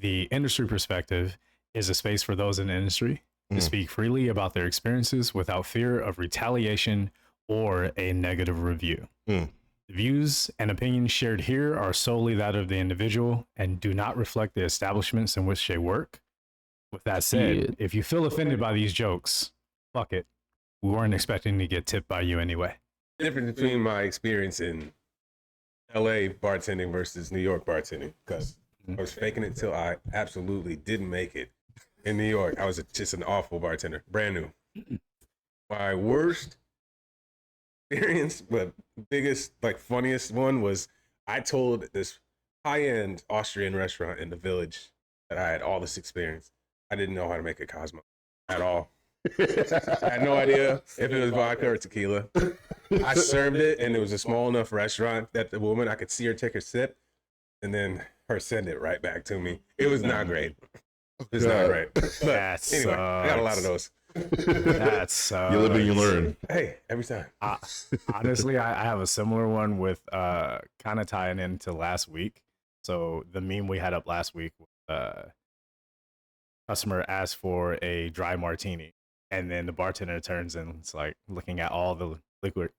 The industry perspective is a space for those in the industry to speak freely about their experiences without fear of retaliation or a negative review. The views and opinions shared here are solely that of the individual and do not reflect the establishments in which they work. With that said, if you feel offended by these jokes, fuck it. We weren't expecting to get tipped by you anyway. The difference between my experience in LA bartending versus New York bartending, because I was faking it till I absolutely didn't make it. In New York, I was just an awful bartender, brand new. My worst experience, but biggest, like funniest one was I told this high-end Austrian restaurant in the Village that I had all this experience. I didn't know how to make a Cosmo at all. I had no idea if it was vodka or tequila. I served it, and it was a small enough restaurant that the woman, I could see her take her sip, and then her send it right back to me. It was not great. It's not great. But anyway, I got a lot of those. That's you live and you learn. Hey, every time. Honestly, I have a similar one with kind of tying into last week. So the meme we had up last week, customer asked for a dry martini, and then the bartender turns and it's like looking at all the liquid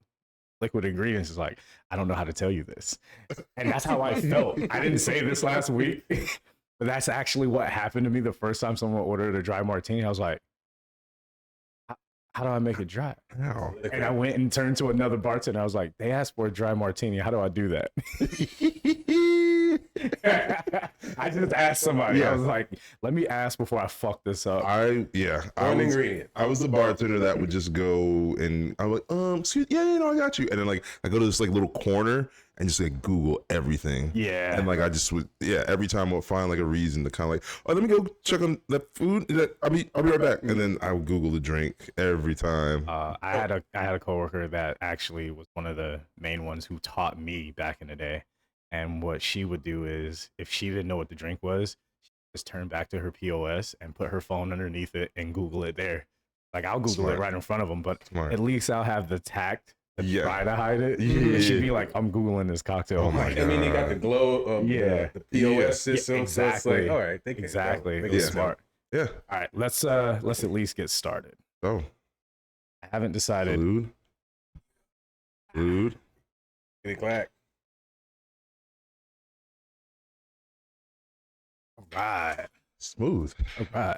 ingredients. Is like, I don't know how to tell you this, and that's how I felt. I didn't say this last week, but that's actually what happened to me the first time someone ordered a dry martini. I was like, how do I make it dry? Ow. And I went and turned to another bartender. I was like, they asked for a dry martini. How do I do that? I just asked somebody. I was like, let me ask before I fuck this up. One ingredient. I was the bartender that would just go and I'm like, excuse, yeah, I got you. And then like I go to this like little corner and just like Google everything. Yeah. And like I just would, every time I'll find like a reason to kind of like, oh, let me go check on that food. I'll be right back. And then I would Google the drink every time. I had a coworker that actually was one of the main ones who taught me back in the day. And what she would do is, if she didn't know what the drink was, she just turn back to her POS and put her phone underneath it and Google it there. Like I'll Google it right in front of them, but at least I'll have the tact to try to hide it. Yeah. She'd be like, I'm Googling this cocktail. Oh my God. I mean, you got the glow of the POS system. Exactly. So it's like, all right, they can exactly. Go. It was smart. Yeah. All right, let's at least get started. Oh. I haven't decided. Food. Get it clack. All right. Smooth. All right.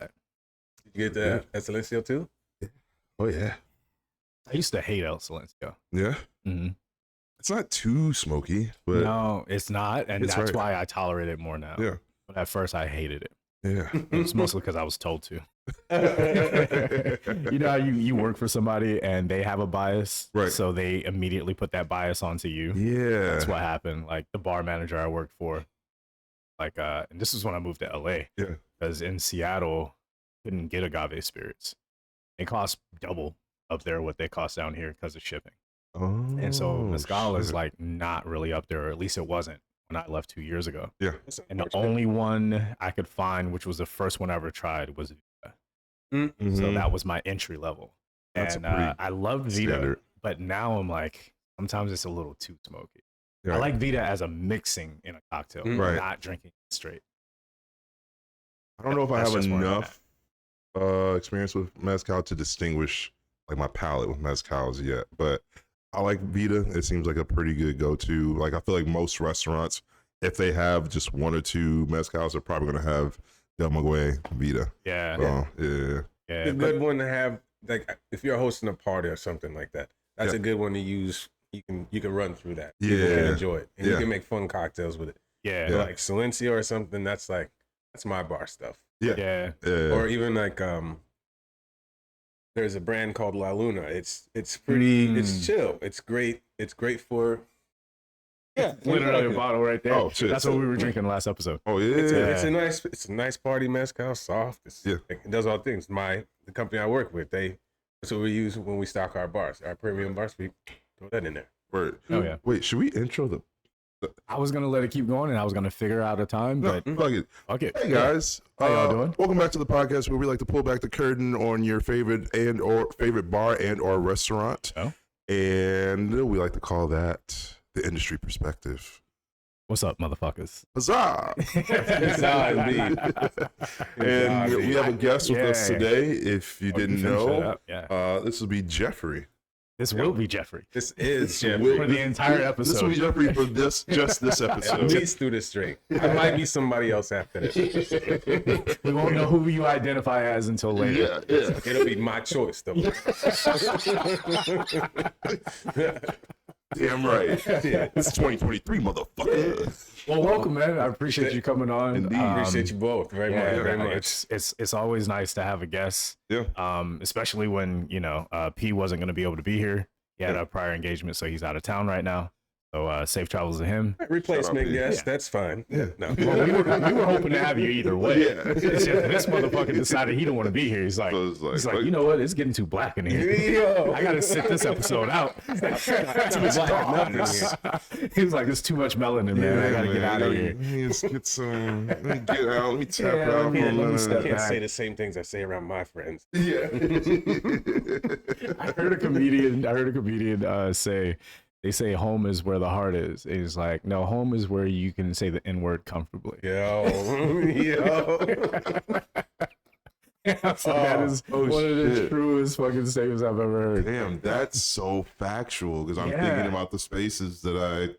Did you get the Silencio too? Oh yeah. I used to hate El Silencio. Yeah. Mm-hmm. It's not too smoky, but no, it's not, and that's why I tolerate it more now. Yeah. But at first, I hated it. Yeah. It was mostly because I was told to. You know how you work for somebody and they have a bias, right? So they immediately put that bias onto you. Yeah. That's what happened. Like the bar manager I worked for, like, and this is when I moved to LA. Yeah. Because in Seattle, couldn't get agave spirits. They cost double up there what they cost down here because of shipping. Oh. And so mezcal is like not really up there, or at least it wasn't when I left 2 years ago. Yeah. And the only one I could find, which was the first one I ever tried, was Vita. Mm-hmm. So that was my entry level. And I loved Vita, standard. but now I'm like, sometimes it's a little too smoky. Yeah. I like Vita as a mixing in a cocktail, not drinking it straight. I don't know if I have enough experience with mezcal to distinguish like my palate with mezcals yet, but I like Vita. It seems like a pretty good go-to. Like I feel like most restaurants, if they have just one or two mezcals, they're probably gonna have Del Maguey Vita. Yeah. So, yeah. It's a good one to have. Like if you're hosting a party or something like that, that's a good one to use. You can run through that. Yeah. People can enjoy it, and you can make fun cocktails with it. Yeah. Like Silencio or something. That's my bar stuff. Yeah. Or even like there's a brand called La Luna. It's pretty. It's chill. It's great. It's great for. Yeah, literally a bottle right there. Oh shit! That's what we were drinking last episode. Oh yeah, it's a nice party mezcal, soft. It does all things. The company I work with, that's what we use when we stock our bars, our premium bars. We throw that in there. Word. Oh yeah. Wait, should we intro the? I was gonna let it keep going, and I was gonna figure out a time, but fuck it. Okay. Hey guys, how y'all doing? Welcome back to the podcast where we like to pull back the curtain on your favorite bar and or restaurant, and we like to call that the industry perspective. What's up, motherfuckers? Huzzah! Huzzah, indeed. And we have a guest with us today. If you didn't know, yeah. this will be Geoffrey. This will be Geoffrey. This is Geoffrey. For the entire episode. This will be Geoffrey for just this episode. At least through this string. I might be somebody else after this. We won't know who you identify as until later. Yeah. It'll be my choice, though. Damn right. Yeah. This is 2023, motherfucker. Well, welcome, man. I appreciate you coming on. Indeed. Appreciate you both very much. Very much. It's always nice to have a guest. Yeah. Especially when P wasn't going to be able to be here. He had a prior engagement, so he's out of town right now. So safe travels to him. Replacement guest, that's fine. Yeah. No. Well, we were hoping to have you either way. Yeah. It's just this motherfucker decided he don't want to be here. He's like, you know what? It's getting too black in here. Yo. I gotta sit this episode out. Too much black in here. He was like, "There's too much melanin, man. I gotta get out of here." Let me just get some. Let me get out. Let me tap Yeah, out for a let me minute. step I can't back. say the same things I say around my friends. Yeah. I heard a comedian say. They say home is where the heart is. And he's like, no, home is where you can say the N-word comfortably. Yo. So that is one of the truest fucking statements I've ever heard. Damn, that's so factual because I'm thinking about the spaces that I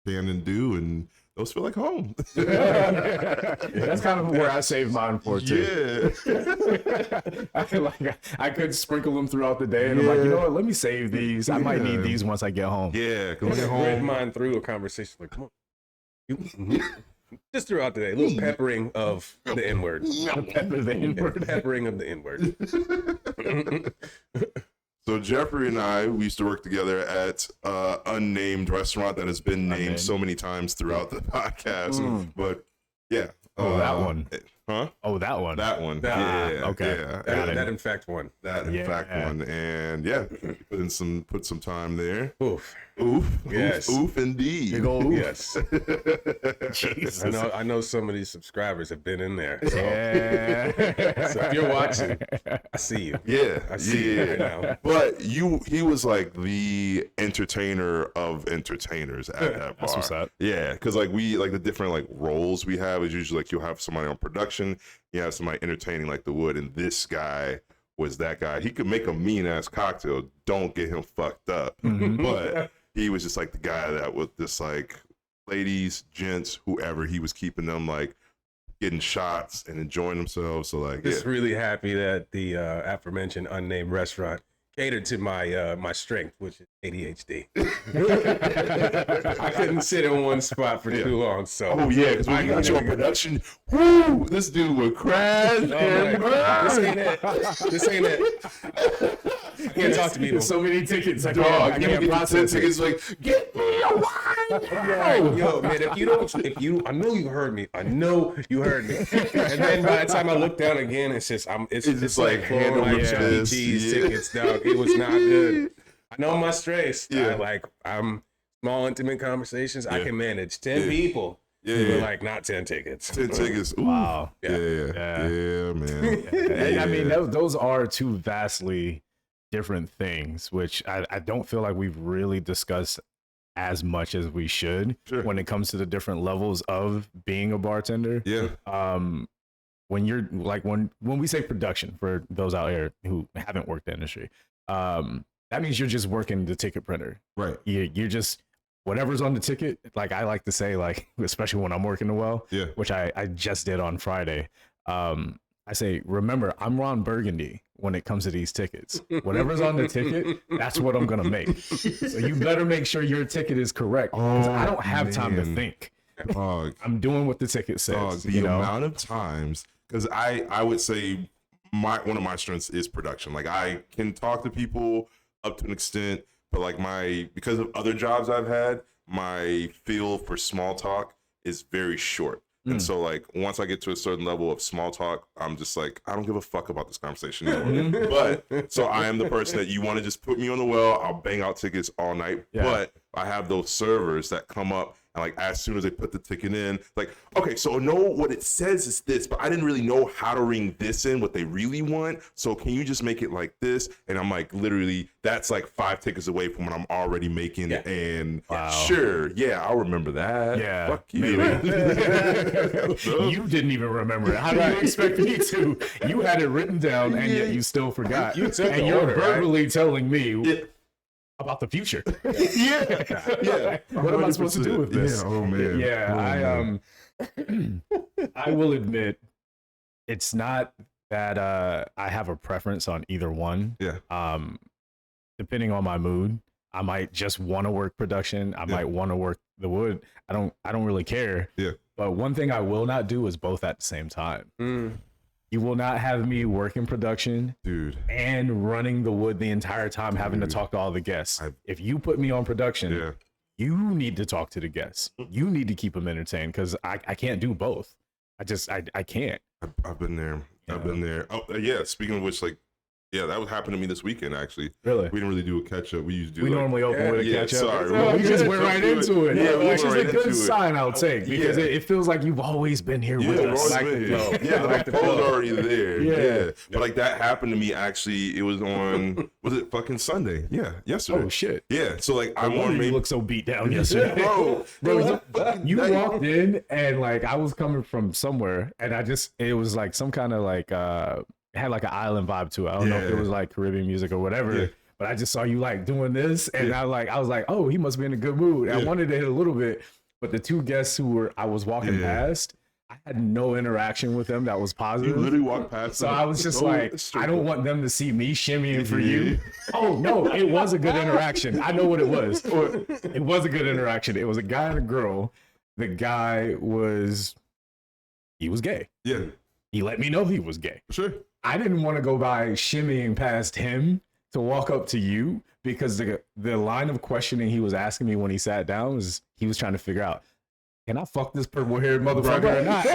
can and do, and those feel like home. That's kind of where I save mine for too. Yeah. I could sprinkle them throughout the day, and I'm like, you know what? Let me save these. I might need these once I get home. Yeah, because I at read home. mine through a conversation like, come on. Just throughout the day, a little peppering of the N-word. Pepper the N-word. Peppering of the N-word. So Geoffrey and I, we used to work together at unnamed restaurant that has been named so many times throughout the podcast. But yeah. Oh, that one. Huh? Oh, that one. That one. Ah, Yeah. okay. Yeah. That in fact one. That in fact one. And yeah, put some time there. Oof. Oof. Yes. Oof indeed. Big old oof. Yes. Jesus. I know some of these subscribers have been in there. So, Yeah. so if you're watching, I see you. Yeah. I see you right now. But he was like the entertainer of entertainers at that bar. That's what's up. Yeah, because like the different like roles we have is usually like you'll have somebody on production, you have somebody entertaining like the wood, and this guy was that guy. He could make a mean ass cocktail. Don't get him fucked up. Mhm. But he was just like the guy that was just like ladies, gents, whoever, he was keeping them like getting shots and enjoying themselves. So like, Just really happy that the aforementioned unnamed restaurant catered to my my strength, which is ADHD. I couldn't sit in one spot for too long, so. Oh yeah, because when you got your production, whoo, this dude would crash and burn. This ain't it. You can't talk to people. So many tickets. I Dog, can't give me the process it. tickets. Like, get me a wine. Yo, man, if you, I know you heard me. I know you heard me. And then by the time I look down again, it's just just like hand over cheese tickets, dog. It was not good. I know my strengths. Yeah. I'm small, intimate conversations. I Yeah. can manage 10 people. Yeah. But like not 10 tickets. 10 tickets. Ooh. Wow. Yeah, man. And I mean, those are two vastly different things, which I don't feel like we've really discussed as much as we should when it comes to the different levels of being a bartender. Yeah. When you're like when we say production, for those out here who haven't worked the industry, that means you're just working the ticket printer. Right. You're just whatever's on the ticket. Like I like to say, like especially when I'm working the well, which I just did on Friday. I say, remember, I'm Ron Burgundy when it comes to these tickets. Whatever's on the ticket, that's what I'm going to make. So you better make sure your ticket is correct. Because I don't have time to think. Dog, I'm doing what the ticket says. dog, the amount of times, because I would say one of my strengths is production. Like I can talk to people up to an extent, but like because of other jobs I've had, my feel for small talk is very short. And so, like, once I get to a certain level of small talk, I'm just like, I don't give a fuck about this conversation anymore. But, so I am the person that you want to just put me on the well. I'll bang out tickets all night. Yeah. But I have those servers that come up. And like as soon as they put the ticket in, like, okay, so no, what it says is this, but I didn't really know how to ring this in, what they really want. So can you just make it like this? And I'm like, literally, that's like 5 tickets away from what I'm already making. Yeah. And sure, yeah, I'll remember that. Yeah. Fuck you. You didn't even remember it. How do you expect me to? You had it written down and yet you still forgot. You took and the you're order, verbally telling me about the future. Yeah. What am I supposed to do with this? Yeah. Oh man. Yeah. I will admit, it's not that I have a preference on either one. Yeah. Depending on my mood, I might just want to work production. I might want to work the wood. I don't really care. Yeah. But one thing I will not do is both at the same time. You will not have me working production, dude, and running the wood the entire time, having to talk to all the guests. If you put me on production, you need to talk to the guests. You need to keep them entertained because I can't do both. I can't. I've been there. I've been there. Oh yeah. Speaking of which, like, yeah, that would happen to me this weekend. Actually, really, we didn't really do a catch up. We used to do. We normally open with a catch up. Sorry, we just went right into it. Yeah, which is a good sign, I'll take, because it feels like you've always been here with us. The flow's already there. Yeah, but like that happened to me. Actually, it was on. Was it fucking Sunday? Yeah, yesterday. Oh shit. Yeah, so like I'm on. You look so beat down yesterday, bro. You walked in and like I was coming from somewhere, and it was like some kind of like it had like an island vibe to it. I don't know if it was like Caribbean music or whatever, but I just saw you like doing this, and I was like, oh, he must be in a good mood. I wanted to hit a little bit, but the two guests I was walking past, I had no interaction with them that was positive. You literally walked past so them. I was just like, I don't want them to see me shimmying for you. Oh no, it was a good interaction. I know what it was. It was a good interaction. It was a guy and a girl. The guy was gay. Yeah. He let me know he was gay. Sure. I didn't want to go by shimmying past him to walk up to you because the line of questioning he was asking me when he sat down was he was trying to figure out, can I fuck this purple-haired motherfucker or not?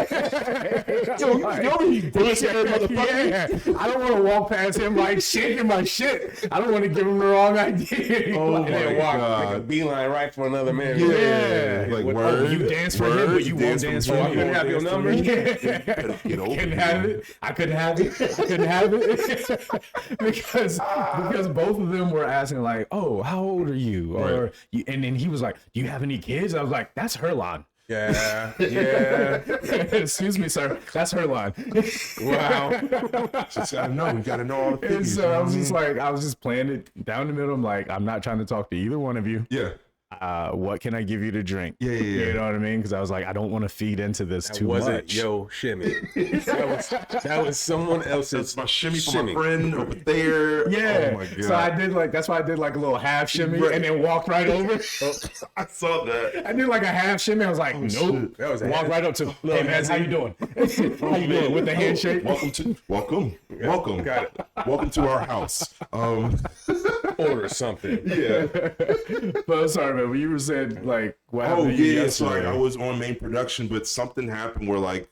You bullshit motherfucker. Yeah. I don't want to walk past him like shaking my shit. I don't want to give him the wrong idea. Oh, and then walk like a beeline right for another man. Yeah. Like, word, you dance for him, but you won't dance for me. I couldn't have your number. Couldn't have it. I couldn't have it. because both of them were asking like, oh, how old are you? Or and then he was like, do you have any kids? I was like, that's her line. Yeah. Excuse me, sir. That's her line. Wow. We gotta know all the things. And so I was just playing it down the middle. I'm like, I'm not trying to talk to either one of you. Yeah. What can I give you to drink? Yeah. You know what I mean? Because I was like, I don't want to feed into this too much. That wasn't yo shimmy. that was someone else's. That's my shimmy for my friend over there. Yeah. Oh my God. So that's why I did like a little half shimmy and then walked right over. I saw that. I did like a half shimmy. I was like, nope. That was walk right up to, hey man, how you doing? How you doing? With the handshake. Welcome. Got it. Welcome to our house. Order something. Yeah. But sorry, man. When you were saying like, what happened to you yesterday? So like I was on main production, but something happened where like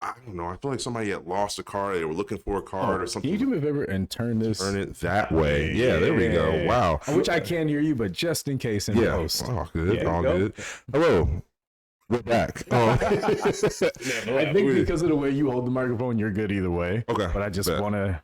I don't know. I feel like somebody had lost a card. They were looking for a card or something. Can you do me a favor and turn it that way? Yeah, there we go. Wow. Which I can hear you, but just in case in post. Oh, good. All good. Hello. We're back. I think because of the way you hold the microphone, you're good either way. Okay. But I just want to.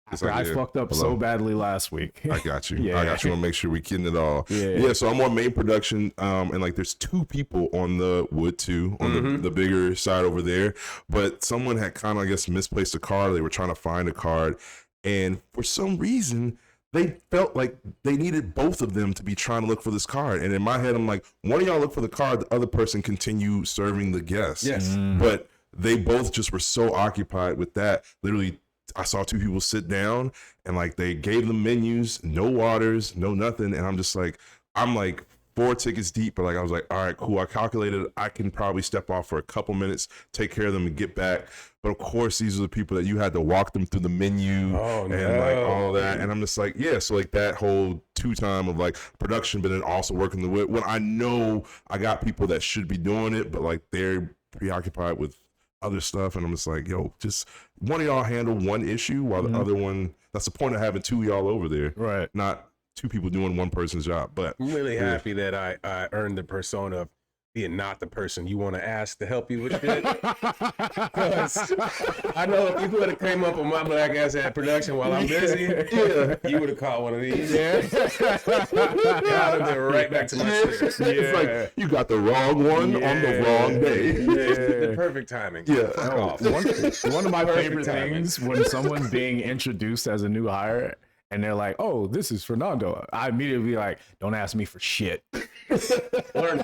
I fucked up so badly last week. I got you. I got you. I want to make sure we getting it all. Yeah. So I'm on main production, and like there's 2 people on the wood too, on the bigger side over there. But someone had kind of, I guess, misplaced a card. They were trying to find a card, and for some reason, they felt like they needed both of them to be trying to look for this card. And in my head, I'm like, one of y'all look for the card, the other person continue serving the guests. Yes. But they both just were so occupied with that. Literally, I saw 2 people sit down and like they gave them menus, no waters, no nothing. And I'm just like, I'm like 4 tickets deep, but like I was like, all right, cool. I calculated I can probably step off for a couple minutes, take care of them and get back. But of course, these are the people that you had to walk them through the menu like all that. And I'm just like, yeah. So like that whole 2 time of like production, but then also working the wood when I know I got people that should be doing it, but like they're preoccupied with other stuff, and I'm just like, yo, just one of y'all handle one issue while the other one. That's the point of having 2 y'all over there, right? Not 2 people doing one person's job. But I'm really happy that I earned the persona of being not the person you want to ask to help you with shit. Because I know if you would have came up on my black ass at production while I'm busy, you would have caught one of these. Yeah, I'd have been right back to my shit. It's like you got the wrong one on the wrong day. The perfect timing. Yeah. One of my favorite things when someone's being introduced as a new hire and they're like, "Oh, this is Fernando," I immediately be like, "Don't ask me for shit." Learn.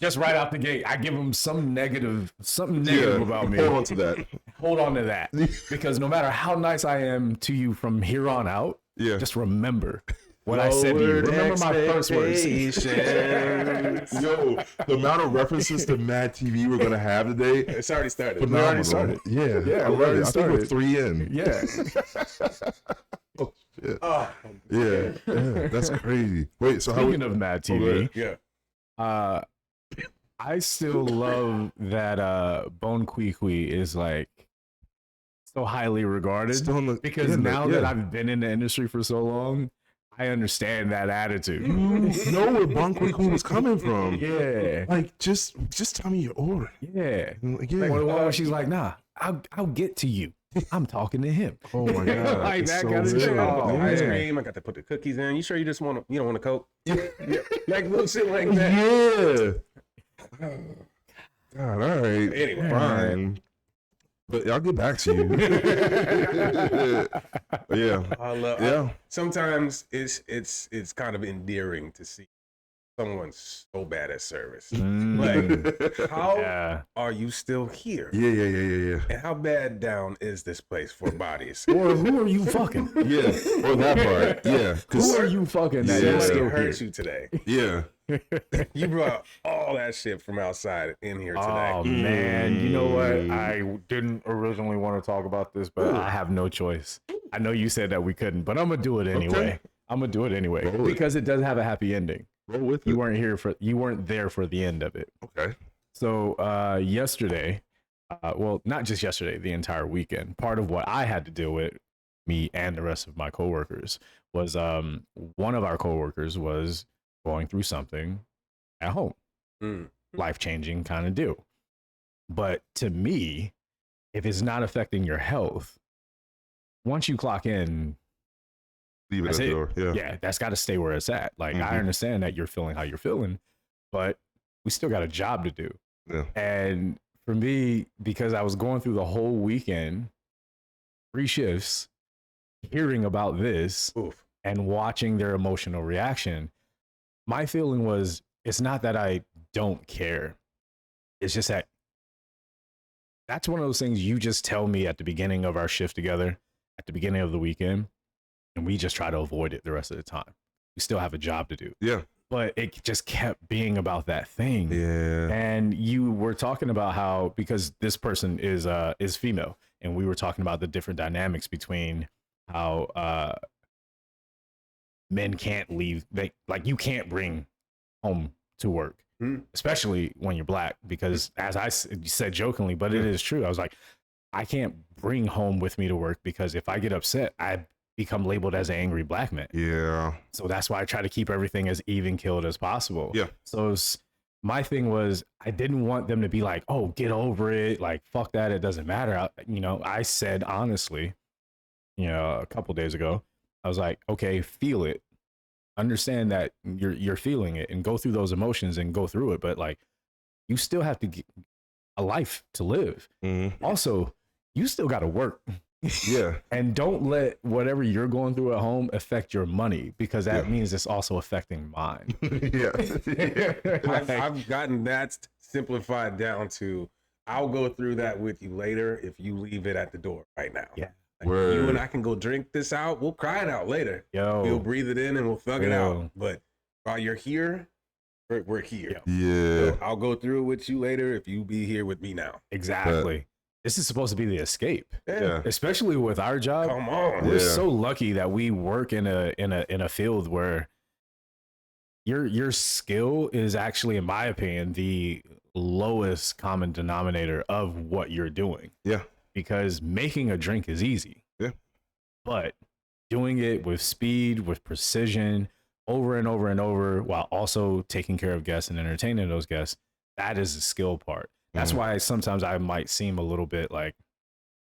Just right out the gate, I give them something negative about me. Hold on to that. Hold on to that. Because no matter how nice I am to you from here on out, just remember what I said to you. Remember my first words. Yo, the amount of references to Mad TV we're going to have today. It's already started. Phenomenal. Already started. Yeah, I love it. I think we're 3 in. Yeah. Oh, shit. Yeah, that's crazy. Wait, so speaking of Mad TV, I still love that Bon Qui Qui is like so highly regarded because now that I've been in the industry for so long, I understand that attitude. You know where Bon Qui Qui was coming from. Yeah. Like just tell me your order. Yeah. Like the one where she's like, "Nah, I'll get to you. I'm talking to him." Oh my god. Like that kind of shit. Ice cream. I got to put the cookies in. You sure you just want you don't want a Coke? Like little shit like that. Yeah. God, all right. Anyway, fine. But I'll get back to you. Sometimes it's kind of endearing to see someone so bad at service. Like, how are you still here? Yeah. And how bad down is this place for bodies? Or who are you fucking? Yeah, or that part. Yeah. Who are you fucking that somebody hurt you today? Yeah. You brought all that shit from outside in here today. Oh, man. You know what? I didn't originally want to talk about this, but I have no choice. I know you said that we couldn't, but I'm going to do it anyway. Okay. I'm going to do it anyway because it does have a happy ending. Roll with it. You weren't there for the end of it. Okay. So yesterday, well, not just yesterday, the entire weekend, part of what I had to deal with, me and the rest of my coworkers, was one of our coworkers was going through something at home. Life-changing kind of deal. But to me, if it's not affecting your health, once you clock in, leave it at the door. Yeah, that's got to stay where it's at. Like, I understand that you're feeling how you're feeling, but we still got a job to do. Yeah. And for me, because I was going through the whole weekend, 3 shifts, hearing about this and watching their emotional reaction, my feeling was, it's not that I don't care. It's just that that's one of those things you just tell me at the beginning of our shift together, at the beginning of the weekend, and we just try to avoid it the rest of the time. We still have a job to do. Yeah. But it just kept being about that thing. Yeah. And you were talking about how, because this person is female, and we were talking about the different dynamics between how men can't leave. You can't bring home to work, especially when you're black, because as I said jokingly, but it is true. I was like, I can't bring home with me to work because if I get upset, I become labeled as an angry black man. Yeah. So that's why I try to keep everything as even keeled as possible. Yeah. So my thing was, I didn't want them to be like, "Oh, get over it. Like, fuck that. It doesn't matter." I said honestly, a couple days ago, I was like, okay, feel it. Understand that you're feeling it and go through those emotions and go through it. But like, you still have to get a life to live. Also, you still got to work. Yeah. And don't let whatever you're going through at home affect your money, because that means it's also affecting mine. I've gotten that simplified down to, I'll go through that with you later if you leave it at the door right now. Yeah. Like, you and I can go drink this out. We'll cry it out later. We'll breathe it in and we'll thug it out. But while you're here, we're here. Yeah. So I'll go through it with you later if you be here with me now. Exactly. This is supposed to be the escape. Yeah. Especially with our job. Come on. We're so lucky that we work in a field where your skill is actually, in my opinion, the lowest common denominator of what you're doing. Yeah. Because making a drink is easy. Yeah. But doing it with speed, with precision, over and over and over, while also taking care of guests and entertaining those guests, That is the skill part. That's why sometimes I might seem a little bit like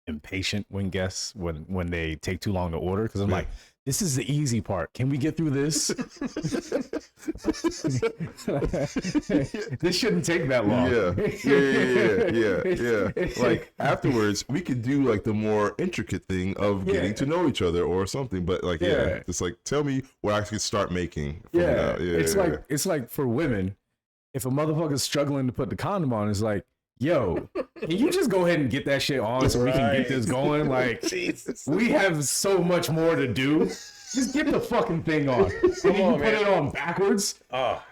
impatient when guests when they take too long to order, because I'm like, this is the easy part. Can we get through this? This shouldn't take that long. Yeah. Like afterwards, we could do like the more intricate thing of getting to know each other or something. But like, just like tell me what I can start making. It's like for women, if a motherfucker's struggling to put the condom on, it's like, yo, can you just go ahead and get that shit on so we can get this going? Like, Jesus. We have so much more to do. Just get the fucking thing on. And you put it on backwards.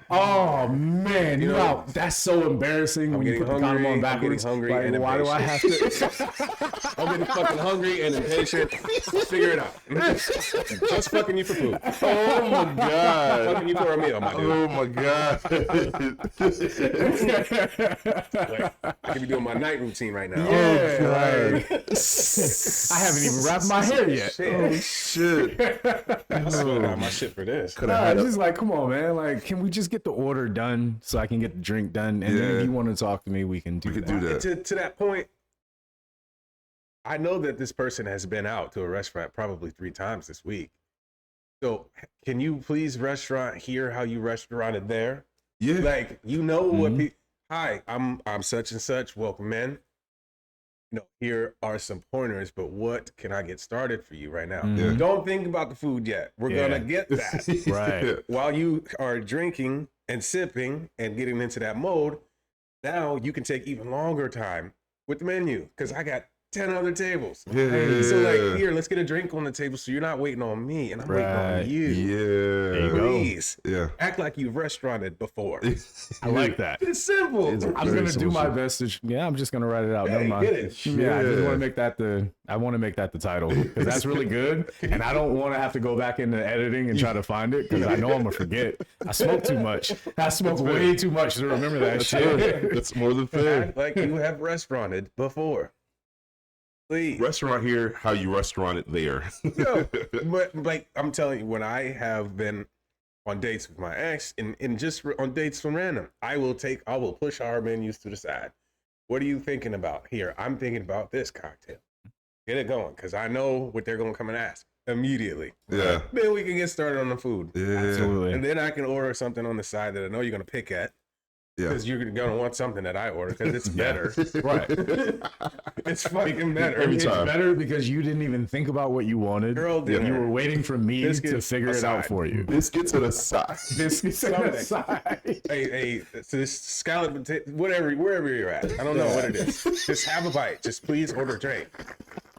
Oh man, you know that's so embarrassing when you put the condom on backwards. I'm getting hungry like, and why impatient. do I have to? I'm getting fucking hungry and impatient. Figure it out. Just fucking you for food. Oh my god. Fucking you for a meal, my dude. Oh my god. Like, I could be doing my night routine right now. Yeah, God. I haven't even wrapped my hair yet. Oh shit. I still got my shit for this. Nah, just like, come on, man. Like, can we just get the order done so I can get the drink done? And then if you want to talk to me, we can do that. To that point, I know that this person has been out to a restaurant probably 3 times this week. So can you please restaurant here how you restauranted there? Yeah. Like, you know what people, hi, I'm such and such, welcome in. You know, here are some pointers, but what can I get started for you right now? Don't think about the food yet. We're gonna get that. Right. While you are drinking and sipping and getting into that mode, now you can take even longer time with the menu, because I got 10 other tables. So like, here, let's get a drink on the table so you're not waiting on me and I'm waiting on you. Yeah. Please. Yeah. Act like you've restauranted before. I like that. It's simple. I'm gonna do my best to. I'm just gonna write it out. Never mind. Get it. Yeah, I just want to make that the. I want to make that the title, because that's really good, and I don't want to have to go back into editing and try to find it, because I know I'm gonna forget. I smoke too much. I smoke way too much to remember that shit. That's more than fair. Act like you have restauranted before. Please. Restaurant here, how you restaurant it there. Yo, but like I'm telling you, when I have been on dates with my ex and just on dates from random, I will push our menus to the side. What are you thinking about? Here, I'm thinking about this cocktail. Get it going, because I know what they're going to come and ask immediately. Yeah. Then we can get started on the food. Yeah. Absolutely. And then I can order something on the side that I know you're going to pick at. Yeah. Because you're going to want something that I order, because it's better. Right. It's fucking better. Every It's time. better because you didn't even think about what you wanted. Girl dinner. You were waiting for me to figure it out for you. Biscuits at a side. Biscuits on the side. So this scallop, wherever you're at. I don't know what it is. Just have a bite. Just please order a drink.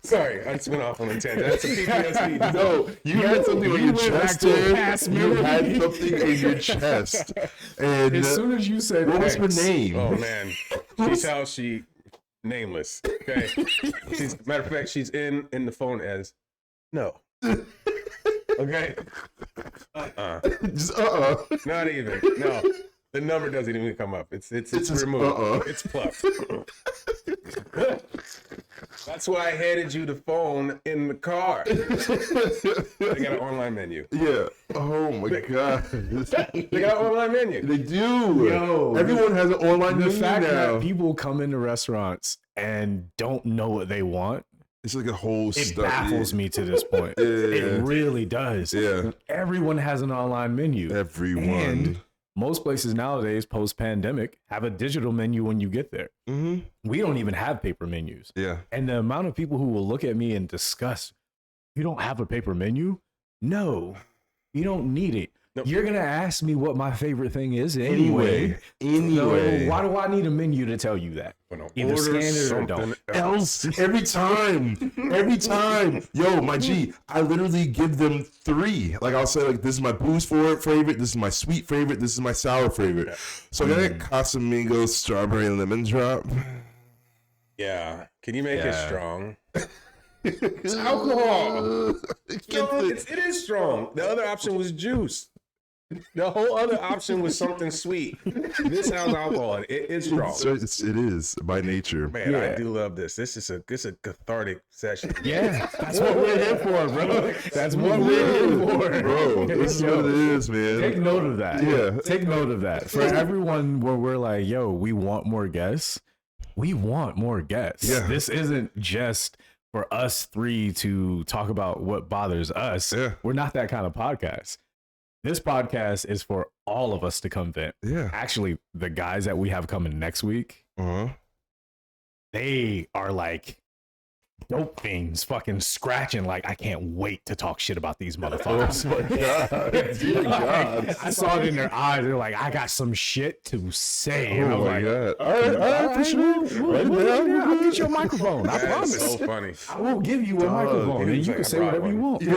Sorry, I just went off on a tangent. That's a PTSD. No, you had something on your chest. You had something in your chest. And As soon as you said, what was her X, name? Oh man, she nameless. Okay. Matter of fact, she's in the phone as no. Okay. Just Not even. No. The number doesn't even come up. It's removed. It's plucked. That's why I handed you the phone in the car. They got an online menu. Yeah. Oh my god. They got an online menu. They do. Yo, Everyone has an online the menu fact now. that people come into restaurants and don't know what they want, It's like a whole it stuff. baffles me to this point. It really does. Yeah. Everyone has an online menu. Everyone. And most places nowadays, post-pandemic, have a digital menu when you get there. Mm-hmm. We don't even have paper menus. Yeah. And the amount of people who will look at me and discuss, you don't have a paper menu? No, you don't need it. Nope. You're going to ask me what my favorite thing is anyway. So why do I need a menu to tell you that? Either scan it or don't. Else every time. Yo, my G, I literally give them 3. Like I'll say, like, this is my booze favorite, this is my sweet favorite, this is my sour favorite. Yeah. So I got a Casamigos strawberry lemon drop. Yeah. Can you make it strong? It's alcohol. It is strong. The other option was juice. The whole other option was something sweet. This has alcohol. It's strong. It is by nature. Man, I do love this. This is a cathartic session. Yeah, that's what we're here for, bro. That's what we're here for, Bro, this is what it is, man. Take note of that. Yeah. Take note of that. For everyone where we're like, yo, we want more guests. We want more guests. Yeah. This isn't just for us three to talk about what bothers us. Yeah. We're not that kind of podcast. This podcast is for all of us to come vent. Yeah. Actually, the guys that we have coming next week, they are like dope fiends fucking scratching like, I can't wait to talk shit about these motherfuckers. Oh my God. Dear God. I saw it in their eyes. They're like, I got some shit to say. And Oh I'm my like, God. All right, for sure. Right now. I'll get you a microphone. I That's promise. so funny. I will give you a microphone and you can say whatever you want. I'm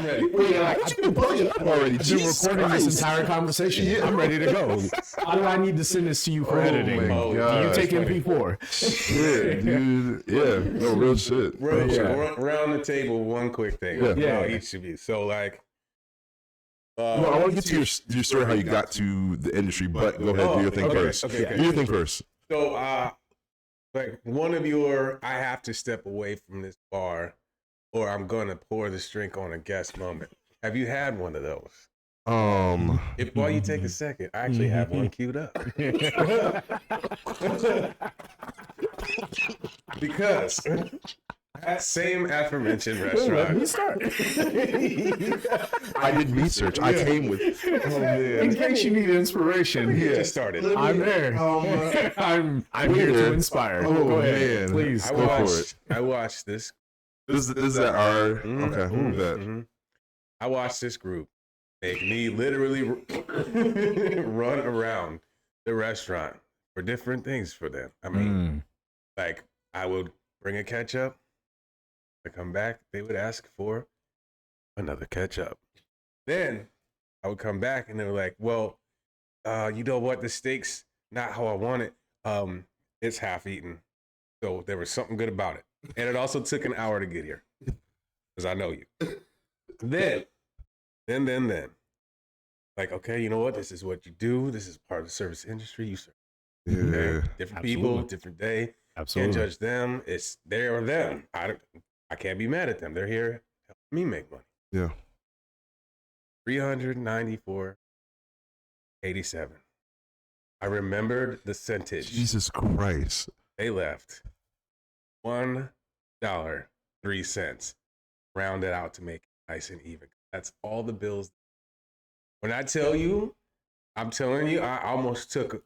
ready. I've been plugging up already. I've been recording this entire conversation. I'm ready to go. How do I need to send this to you for editing? my Do you God. take MP4? Shit, dude. Yeah, no, real shit. Around the table, one quick thing. Yeah. Each of you. So, like, Well, I want to get to your story, how you got to the industry, but go ahead, do your thing first. Okay. Do your thing first. So, like, I have to step away from this bar, or I'm gonna pour this drink on a guest moment. Have you had one of those? While you take a second, I actually have one queued up. Because that same aforementioned Let me restaurant. start. I did research. I came with. Oh In man. case you need inspiration, Just started. I'm there. I'm here to inspire. Oh, Go ahead, man. please. Go for it. I watched this. This is our. Okay, who is that? Mhm. I watched this group make me literally run around the restaurant for different things for them. I mean, like, I would bring a ketchup. I come back, they would ask for another ketchup. Then I would come back and they were like, well, you know what? The steak's not how I want it. It's half eaten. So there was something good about it. And it also took an hour to get here. Because I know you. Then. Like, okay, you know what? This is what you do. This is part of the service industry. You serve. Yeah. Different people, different day. Absolutely. Can't judge them. It's they or them. I can't be mad at them. They're here helping me make money. Yeah. $394.87. I remembered the centage. Jesus Christ. They left $1.03. Rounded out to make it nice and even. That's all the bills. When I tell you, I'm telling you, I almost took.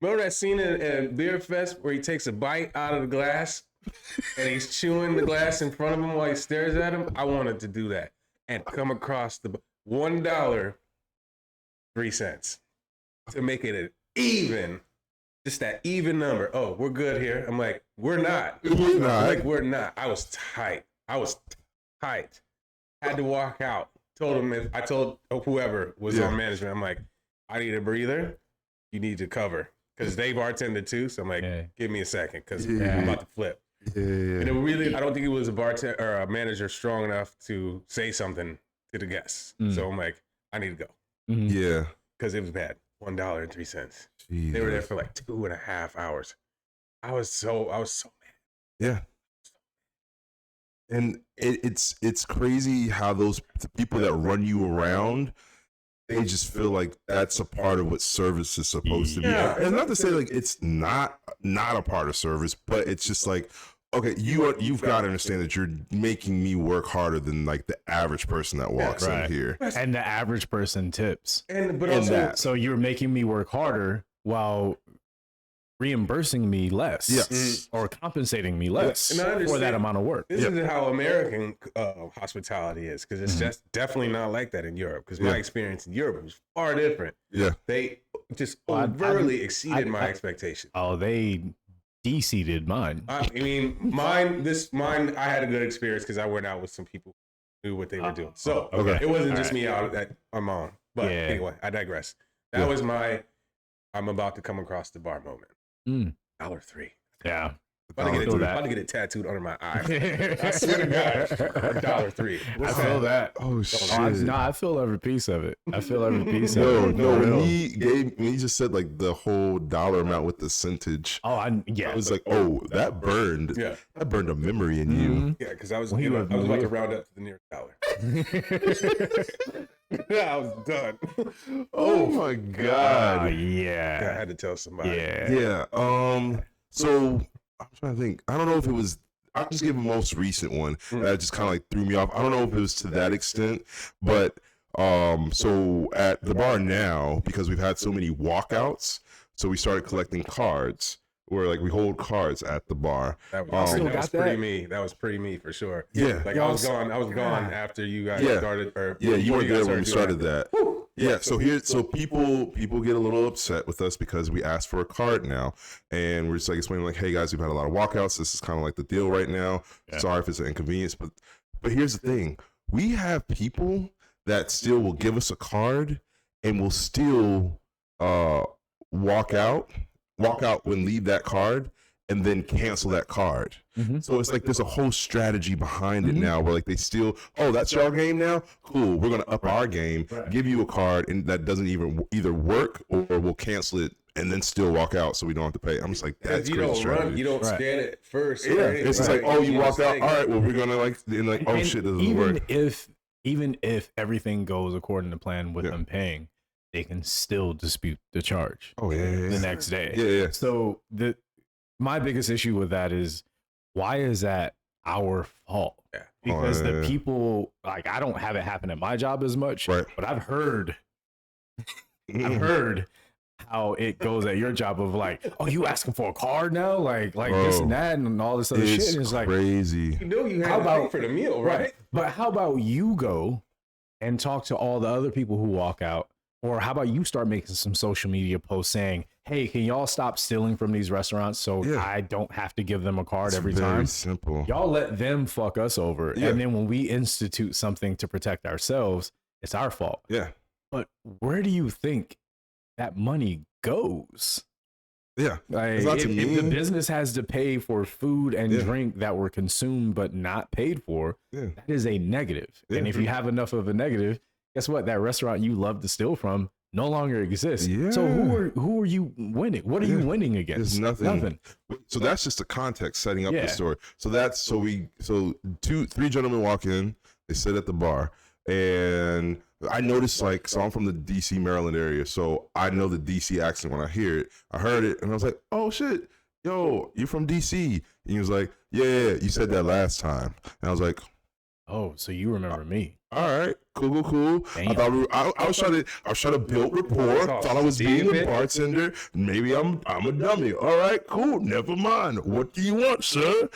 Remember that scene in Beer Fest where he takes a bite out of the glass and he's chewing the glass in front of him while he stares at him? I wanted to do that and come across the $1.03 to make it an even, just that even number. Oh, we're good here. I'm like, we're not. We're not. Like, we're not. I was tight. Had to walk out. Told him I told whoever was on management, I'm like, I need a breather. You need to cover. Because they bartended too. So I'm like, give me a second because I'm about to flip. Yeah. And it really, I don't think it was a bartender or a manager strong enough to say something to the guests. So I'm like, I need to go. Yeah. Because it was bad. $1.03. They were there for like 2.5 hours. I was so mad. Yeah. And it's crazy how the people that run you around, they just feel like that's a part of what service is supposed to be. And not to say like it's not a part of service, but it's just like, okay, you've got to understand that you're making me work harder than like the average person that walks in here. And the average person tips. But also, So you're making me work harder while reimbursing me less or compensating me less for that amount of work. This is how American hospitality is, because it's just definitely not like that in Europe. Because my experience in Europe was far different. Yeah, they just overtly exceeded my expectations. Oh, they de-seated mine. I mean, mine. I had a good experience because I went out with some people who knew what they were doing. So it wasn't just me out at my own. But anyway, I digress. That was my I'm about to come across the bar moment. $1.03. Yeah. About to get it tattooed under my eye. I swear to God, $1.03. I feel that. Oh shit! I feel every piece of it. I feel every piece of it. No, when he just said like the whole dollar amount with the centage. Oh, I was like, oh, that burned. Yeah, that burned a memory in you. Yeah, because I was about to round up to the nearest dollar. I was done. Oh my God! Yeah, I had to tell somebody. Yeah. So I'm trying to think. I don't know if it was. I'll just give a most recent one that just kind of like threw me off. I don't know if it was to that extent, but so at the bar now, because we've had so many walkouts, so we started collecting cards. Where like we hold cards at the bar. That was pretty me. That was pretty me for sure. Yeah. Like I was gone after you guys started. Or you weren't there when we started that. Yeah. So people get a little upset with us because we asked for a card now, and we're just like explaining like, hey guys, we've had a lot of walkouts. This is kind of like the deal right now. Yeah. Sorry if it's an inconvenience, but here's the thing: we have people that still will give us a card and will still walk out when leave that card and then cancel that card. Mm-hmm. So it's like there's a whole strategy behind it now where like they still, oh, that's your game now? Cool. We're going to up our game, give you a card and that doesn't even either work or we'll cancel it and then still walk out so we don't have to pay. I'm just like, that's crazy strategy. You don't scan it first. Yeah. It's just like, oh, you walked out. All right, well, we're going to like, and like, oh shit, this doesn't work. Even if everything goes according to plan with them paying, they can still dispute the charge. The next day. Yeah. So my biggest issue with that is, why is that our fault? Yeah. Because the people, like, I don't have it happen at my job as much, but I've heard how it goes at your job of like, oh, you asking for a card now? Like this and that and all this other shit. And it's like crazy. You know you have to pay for the meal, right? But how about you go and talk to all the other people who walk out? Or how about you start making some social media posts saying, hey, can y'all stop stealing from these restaurants so I don't have to give them a card every time? Very simple. Y'all let them fuck us over. Yeah. And then when we institute something to protect ourselves, it's our fault. Yeah. But where do you think that money goes? Yeah. Like, if the business has to pay for food and drink that were consumed but not paid for, that is a negative. Yeah. And if you have enough of a negative, guess what? That restaurant you love to steal from no longer exists. Yeah. So who are you winning? What are you winning against? There's nothing. So that's just the context setting up the story. So three gentlemen walk in, they sit at the bar, and I noticed so I'm from the DC, Maryland area, so I know the DC accent when I hear it. I heard it and I was like, oh shit, yo, you're from DC. And he was like, yeah, you said that last time. And I was like, oh, so you remember me. All right, cool. Damn. I was trying to build rapport. Thought I was being a bartender. Maybe I'm a dummy. All right, cool. Never mind. What do you want, sir?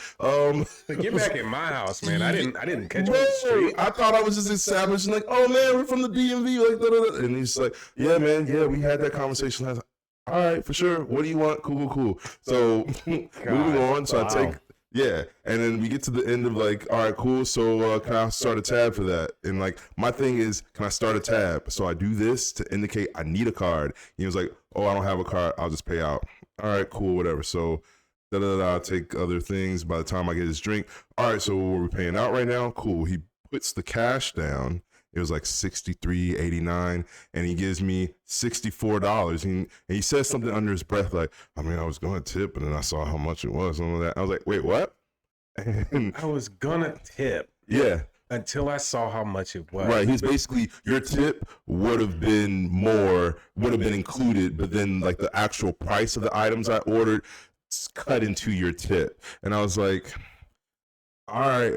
Get back in my house, man. I didn't catch you on the street. I thought I was just establishing like, oh man, we're from the DMV, like da. And he's like, yeah, man, yeah, we had that conversation last. All right, for sure. What do you want? Cool. So moving on. So I take. Yeah, and then we get to the end of like, all right, cool. So can I start a tab for that? And like, my thing is, can I start a tab? So I do this to indicate I need a card. He was like, oh, I don't have a card. I'll just pay out. All right, cool, whatever. So I'll take other things by the time I get his drink. All right, so we're paying out right now. Cool. He puts the cash down. It was like $63.89, and he gives me $64. And he says something under his breath like, I mean, I was going to tip, and then I saw how much it was. And all that. I was like, wait, what? And I was going to tip. Yeah. Until I saw how much it was. Right. He's basically, your tip would have been included, but then like the actual price of the items I ordered cut into your tip. And I was like, all right,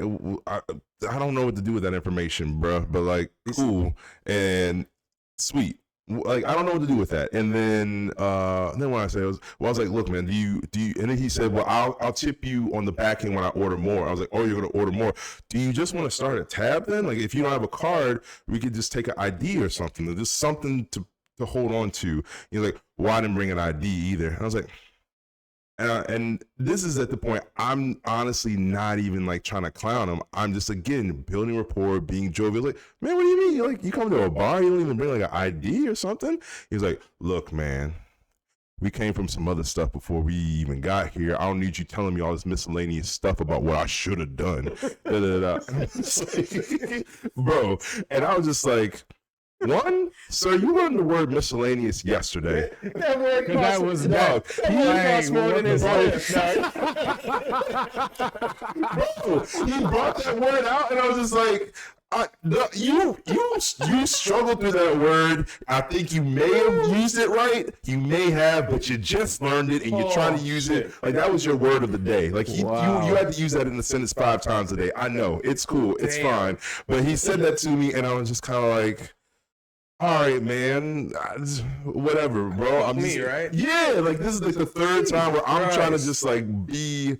I don't know what to do with that information, bro, but like, cool and sweet. Like, I don't know what to do with that. And then when I said, I was like, look, man, do you? And then he said, well, I'll tip you on the back end when I order more. I was like, oh, you're gonna order more? Do you just want to start a tab then? Like, if you don't have a card, we could just take an ID or something, just something to hold on to. He's like, well, I didn't bring an ID either. And I was like. And this is at the point I'm honestly not even like trying to clown him. I'm just again building rapport, being jovial. Like, man, what do you mean? You come to a bar, you don't even bring like an ID or something? He's like, look, man, we came from some other stuff before we even got here. I don't need you telling me all this miscellaneous stuff about what I should have done. Bro, and I was just like, one, sir, you learned the word miscellaneous yesterday. That word That was dog. That word costs more than his life. Bro, he brought that word out, and I was just like, you struggled through that word. I think you may have used it right. You may have, but you just learned it, and you're trying to use it. Like, that was your word of the day. Like, you had to use that in the sentence 5 times a day. I know, it's cool, it's fine. But he said that to me, and I was just kind of like, all right, man, whatever, bro. I'm just, right? Yeah, like, this is like the 3rd time where I'm trying to just like be.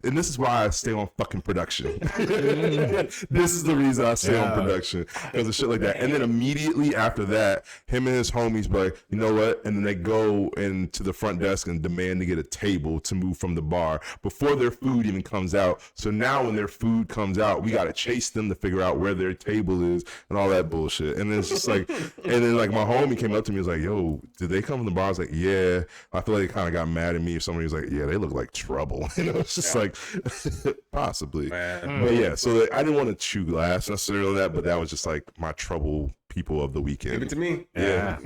And this is why I stay on fucking production. This is the reason I stay on production, because of shit like that. And then immediately after that, him and his homies be like, you know what? And then they go into the front desk and demand to get a table to move from the bar before their food even comes out. So now when their food comes out, we got to chase them to figure out where their table is and all that bullshit. And then it's just like, and then like my homie came up to me and was like, yo, did they come from the bar? I was like, yeah. I feel like they kind of got mad at me, or somebody was like, yeah, they look like trouble. You know, it's just like, possibly. Man. But yeah, so I didn't want to chew glass necessarily that, but that was just like my trouble people of the weekend. Give it to me. Yeah.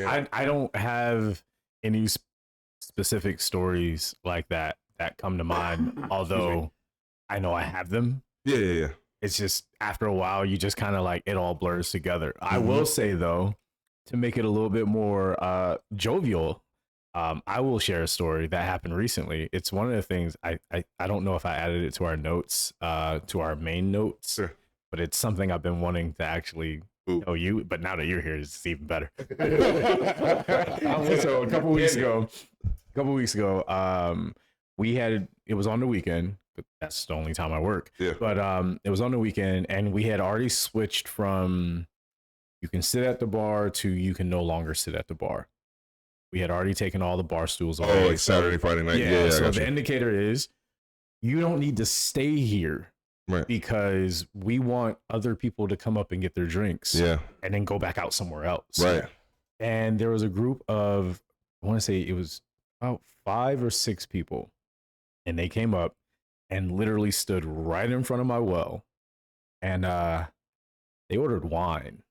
I don't have any specific stories like that come to mind, although I know I have them. Yeah. It's just after a while, you just kind of like, it all blurs together. I will say though, to make it a little bit more jovial, I will share a story that happened recently. It's one of the things I don't know if I added it to our notes, to our main notes, Sure. but it's something I've been wanting to actually tell you. But now that you're here, it's even better. So a couple weeks ago, it was on the weekend. But that's the only time I work. Yeah. But it was on the weekend, and we had already switched from you can sit at the bar to you can no longer sit at the bar. We had already taken all the bar stools away. Oh, like Saturday, Friday night. Yeah. So the indicator is you don't need to stay here, right? Because we want other people to come up and get their drinks. Yeah. And then go back out somewhere else. Right. And there was a group of, I want to say it was about 5 or 6 people. And they came up and literally stood right in front of my well. And they ordered wine.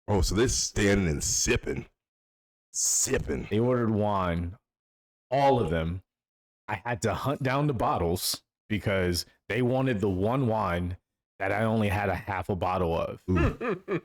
Oh, so they're standing and sipping. They ordered wine, all of them. I had to hunt down the bottles because they wanted the one wine that I only had a half a bottle of.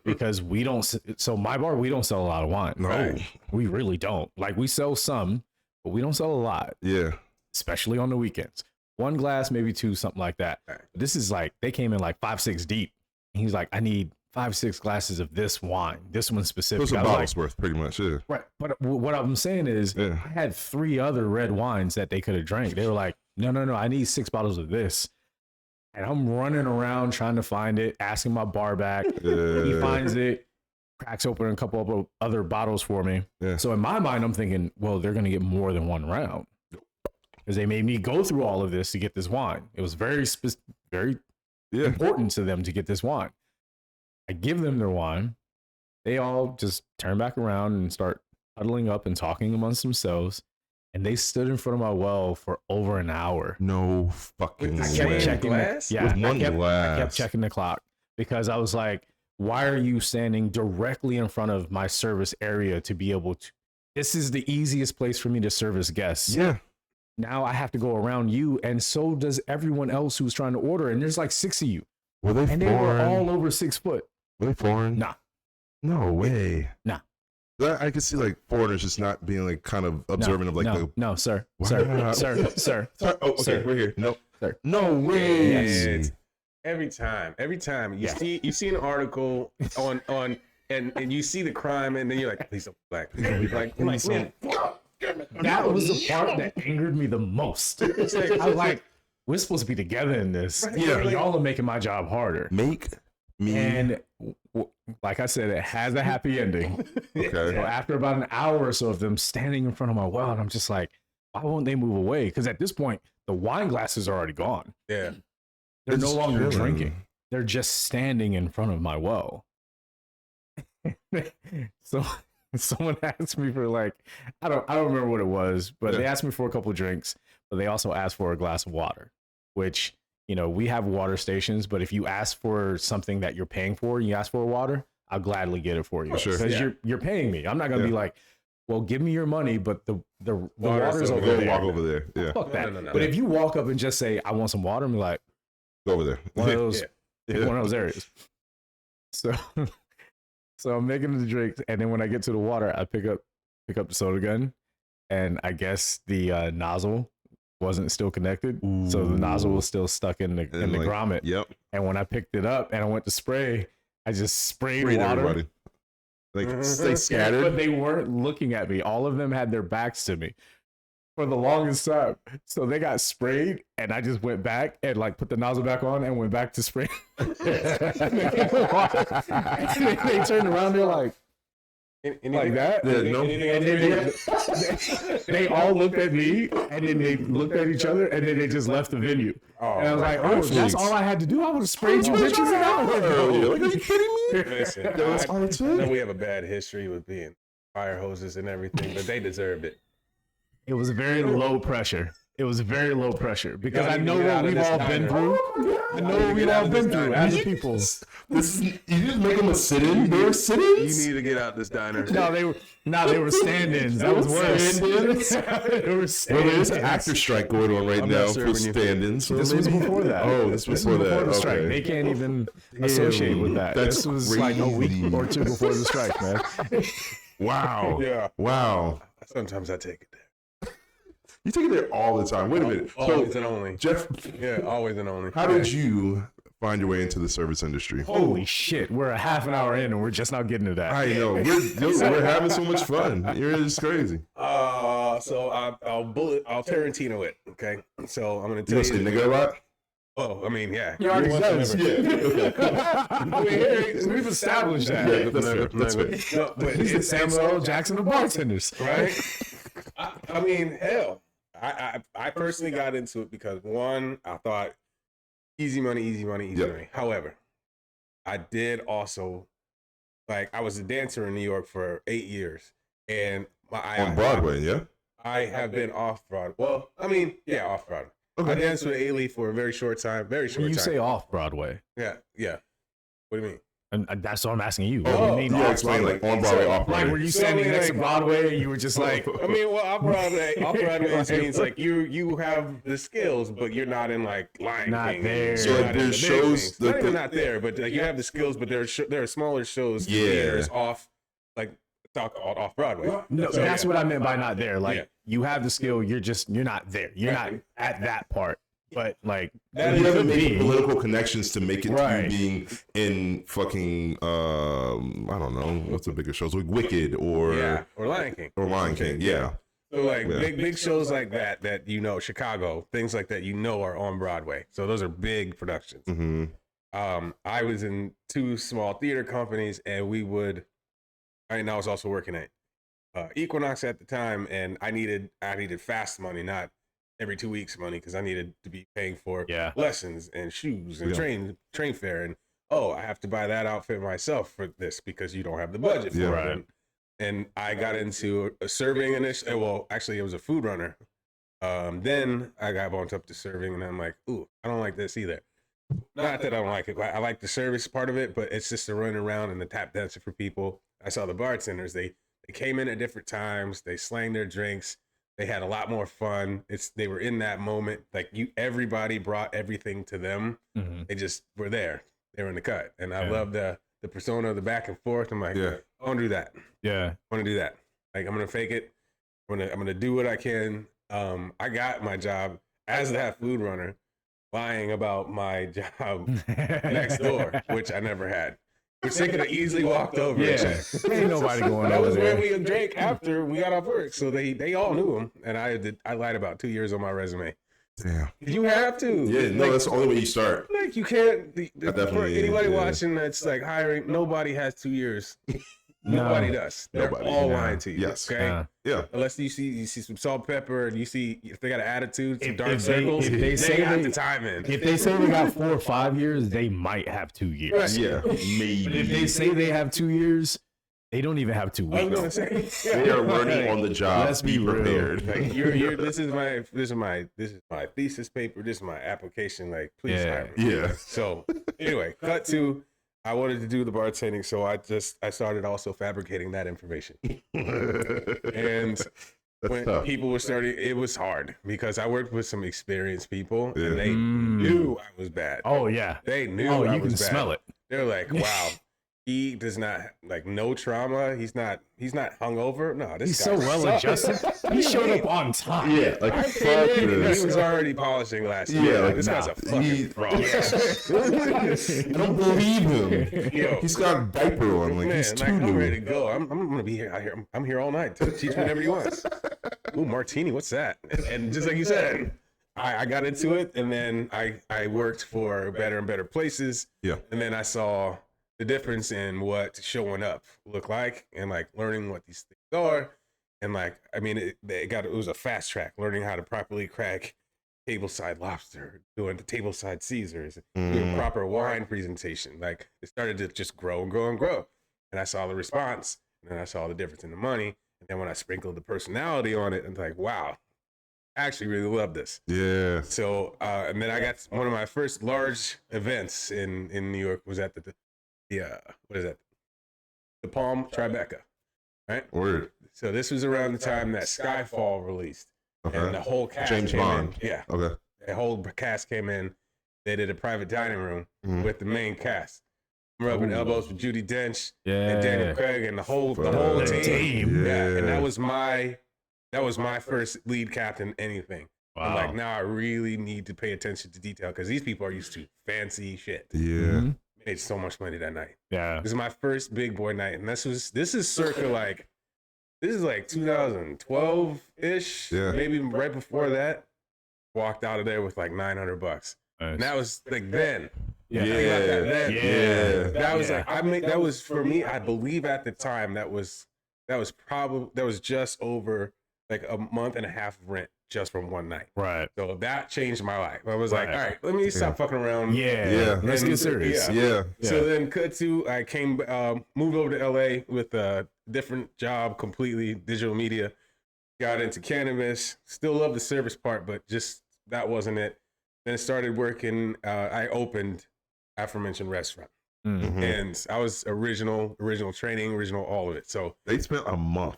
Because we don't, so my bar, we don't sell a lot of wine. No. Right? We really don't. Like, we sell some, but we don't sell a lot. Yeah. Especially on the weekends. 1 glass, maybe 2, something like that. Right. But this is like, they came in like 5, 6 deep. And he's like, I need 5, 6 glasses of this wine, this one specific. Those are bottles worth, pretty much, yeah. Right, but what I'm saying is, I had 3 other red wines that they could have drank. They were like, no, I need 6 bottles of this. And I'm running around trying to find it, asking my bar back. He finds it, cracks open a couple of other bottles for me. Yeah. So in my mind, I'm thinking, well, they're going to get more than 1 round. Because they made me go through all of this to get this wine. It was very important to them to get this wine. I give them their wine. They all just turn back around and start huddling up and talking amongst themselves. And they stood in front of my well for over an hour. No fucking way. I kept checking glass? With one glass. I kept checking the clock because I was like, why are you standing directly in front of my service area to be able to? This is the easiest place for me to service guests. Yeah. Now I have to go around you, and so does everyone else who's trying to order. And there's like 6 of you. Were they foreign? And they were all over 6 foot. Were they foreign? Nah. No way. Nah. I could see like foreigners just not being like kind of observant of like no, sir. Wow. Sir. Oh, okay, sir. we're here. No. Sir. No way. Yes. Every time you see an article on and you see the crime and then you're like, please don't be black. Please don't be black. I'm like, man, that was the part that angered me the most. I was like, we're supposed to be together in this. Right. Yeah. Y'all are making my job harder. Make me. And like I said, it has a happy ending. Okay. So after about an hour or so of them standing in front of my well, and I'm just like, why won't they move away? Because at this point, the wine glasses are already gone. Yeah. They're no longer chilling. drinking. They're just standing in front of my well. So someone asked me for like, I don't remember what it was, but Yeah. they asked me for a couple of drinks, but they also asked for a glass of water, which, you know, we have water stations, but if you ask for something that you're paying for and you ask for water, I'll gladly get it for you. Sure. Because Yeah. you're paying me. I'm not gonna be like, well, give me your money, but the water's over Go there. walk over there. Yeah. Fuck that. No. But if you walk up and just say, I want some water, I'm like, Go over there. one of those Yeah. one of those areas. So so I'm making the drinks, and then when I get to the water, I pick up the soda gun, and I guess the nozzle wasn't still connected. So the nozzle was still stuck in the like, grommet. Yep. And when I picked it up and I went to spray, I just sprayed Read water. everybody. Like stay scattered. But they weren't looking at me. All of them had their backs to me for the longest time. So they got sprayed, and I just went back and like put the nozzle back on and went back to spray. And they turned around. They're like that. Yeah, no. And then they all looked at me, and then they looked at each other, and then they just left the venue. And I was like, oh, that's all I had to do. I would have sprayed you bitches an hour ago. Like, are you kidding me? Listen, That's all it I know took. we have a bad history with being fire hoses and everything, but they deserved it. It was very low pressure. It was very low pressure because I know get what out of we've this all been diner. through. I know what we've out all of been this through diner. as a people. This is, you just make them a sit-in. They were sit-ins. You need to get out this diner. No, they were stand-ins. That was worse. Stand-ins? They were Well, stand-ins. there's an actor strike going on right I'm now not for serving you. stand-ins. So This was maybe- before that. Oh, this was before that. the strike. Okay. They can't even associate with that. That's This was like a week crazy. or two before the strike, man. Wow. Yeah. Wow. Sometimes I take it there. You take it there all the time. Wait a minute. Always So, and only. Jeff, Yeah, always and only. how did you find your way into the service industry? Holy shit, we're a half an hour in and we're just not getting to that. I know. We're having so much fun. It's crazy. So I'll Tarantino it. Okay. So I'm gonna You tell gonna say you. nigga a lot? Oh, I mean, yeah. You already want does. to remember- I mean, here, we've established that. Yeah, that's fair. That's fair. No, but He's the it's Samuel L. Jackson of bartenders. right? I mean, hell, I personally got into it because one, I thought easy money, easy money, easy Yep. money. However, I did also I was a dancer in New York for 8 years, and On Broadway, yeah? I have been off Broadway. Well, I mean, yeah, off Broadway. Okay. I danced with A-Lee for a very short time. Very short You time. say off Broadway, Yeah. What do you mean? and that's what I'm asking you. Oh, What do you mean Yeah, off explain Broadway? like on Broadway, off Like, Broadway. were you So, standing I mean, next to like- Broadway and you were just like, I mean, well, off Broadway just means like you have the skills, but you're not in like Lion Not King. there. You're So, like, not in there's the big shows things. that Not even the- not there, but like you have the skills, but there are smaller shows. Yeah. theaters off off Broadway. no, So, that's yeah. what I meant by not there. Like, Yeah. you have the skill, you're not there. You're not at that part. But like, That You is haven't could made be. political connections to make it Right. to you being in fucking I don't know what's the bigger shows like Wicked or or Lion King. Lion King. Yeah. So like Yeah. big shows like that Chicago, things like that are on Broadway. So those are big productions. Mm-hmm. I was in 2 small theater companies, and I was also working at Equinox at the time, and I needed fast money, not every 2 weeks money, because I needed to be paying for yeah. lessons and shoes and Yeah. train fare, and I have to buy that outfit myself for this because you don't have the budget for Yeah. it. Right. And I got into a serving initially. Well, actually, it was a food runner. Then I got bumped up to serving, and I'm like, ooh, I don't like this either. Not that I don't like it. I like the service part of it, but it's just the running around and the tap dancing for people. I saw the bartenders. They came in at different times. They slanged their drinks. They had a lot more fun. They were in that moment. Like everybody brought everything to them. Mhm. They just were there. They were in the cut. And I Yeah. love the persona of the back and forth. I'm like, Yeah. I want to do that. Yeah. I want to do that. Like I'm gonna fake it. I'm gonna do what I can. I got my job as that food runner, lying about my job next door, which I never had. Which they could have easily walked over. and Yeah. checked. Ain't nobody going That over was where there. we drank after we got off work, so they all knew him, and I lied about 2 years on my resume. Damn. You have to. Yeah. No, Like, that's the only way you start. like you can't. For definitely- anybody yeah. watching that's like hiring, nobody has 2 years. Nobody does. They're Nobody. all No. lying to you. Yes. Okay. Yeah. Yeah. Unless you see some salt, pepper, and you see if they got an attitude, some If- dark if they- circles, if they they say got they- the time in. If they say they got 4 or 5 years, they might have 2 years. Right. Yeah. But if they Maybe. say they have 2 years, They don't even have 2 I was weeks. gonna say They are learning on the job. Let's be be real. prepared. like this is my thesis paper. This is my application. Like, please hire me. Yeah. So anyway, cut to I wanted to do the bartending, so I started also fabricating that information. And when tough. people were starting, it was hard because I worked with some experienced people, Yeah. and they knew I was bad. Oh yeah. They knew Oh, I you was can bad. smell it. They're like, wow. He does not like no trauma. He's not hungover. No, this He's guy so well adjusted. He showed up on time. Yeah, like I fuck came in, this. he was already polishing last Yeah, year. like, This guy's a fucking fraud. I don't believe him. Yo, He's got a diaper on. Like, man, he's like, too I'm new. ready to go. I'm gonna be here. I'm here all night. Teach me whatever you want. Ooh, martini. What's that? And just like you said, I got into it, and then I worked for better and better places. Yeah. And then I saw the difference in what showing up looked like, and like learning what these things are, and like I mean, it was a fast track learning how to properly crack tableside lobster, doing the tableside Caesars, doing proper wine presentation. Like it started to just grow and grow and grow, and I saw the response, and then I saw the difference in the money, and then when I sprinkled the personality on it, and like, wow, I actually really love this. Yeah. So and then I got one of my first large events in New York was at the what is that? The Palm Tribeca, right? Word. So this was around the time that Skyfall released, and the Okay. whole cast James came Bond. in. Yeah, Okay. the whole cast came in. They did a private dining room with the main cast. I'm rubbing elbows with Judi Dench and Daniel Craig and the whole The team. Yeah, and Yeah. that was my first lead captain anything. Wow. And like now I really need to pay attention to detail because these people are used to fancy shit. Yeah. Made so much money that night. Yeah. This is my first big boy night, and this is circa like 2012 ish, Yeah. maybe right before that. Walked out of there with like $900, Nice. and that was like then. Yeah. Think about that then. Yeah. That was Yeah. like that was for me. I believe at the time that was just over like a month and a half of rent just from one night. Right. So that changed my life. I was like, Right. all right, let me stop fucking around. Yeah. Yeah. Let's And- get serious. Yeah. So then cut to I moved over to LA with a different job, completely digital media. Got into cannabis. Still love the service part, but just that wasn't it. Then started working. I opened aforementioned restaurant, Mhm. and I was original training, original all of it. So They spent a month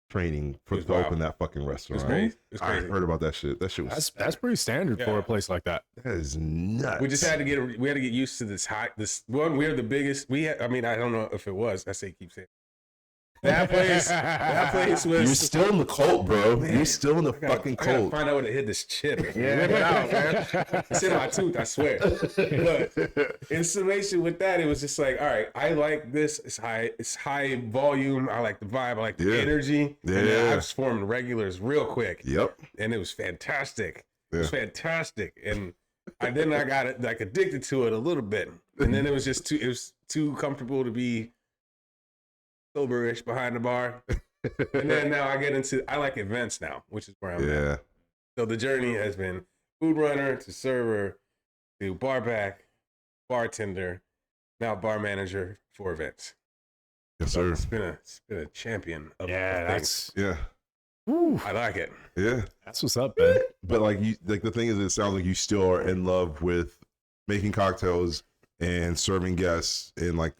training It was to wild. open that fucking it was restaurant. crazy. It was I crazy. heard about that shit. That shit was That's pretty standard for Yeah. a place like that. that is nuts. We just had to get used to this one. We're the biggest. I mean, I don't know if it was. Keep saying that place was. You're still in the cult, bro. Man, You're still in the I gotta- fucking I gotta cult. find out where to hit this chip. Rip it out, man. It's in my tooth, I swear. But in summation with that, it was just like, all right, I like this. It's high volume. I like the vibe. I like the Yeah. energy. And then Yeah. I was forming regulars real quick. Yep. And it was fantastic. It Yeah. was fantastic. And then I got it like addicted to it a little bit. And then it was just too comfortable to be soberish behind the bar. And then now I like events now, which is where I'm at. Yeah. So the journey has been food runner to server to bar back, bartender, now bar manager for events. Yes, So sir. it's been a champion of Yeah, of things. that's Yeah. I like it. Yeah. that's what's up, man. But like the thing is, it sounds like you still are in love with making cocktails and serving guests in like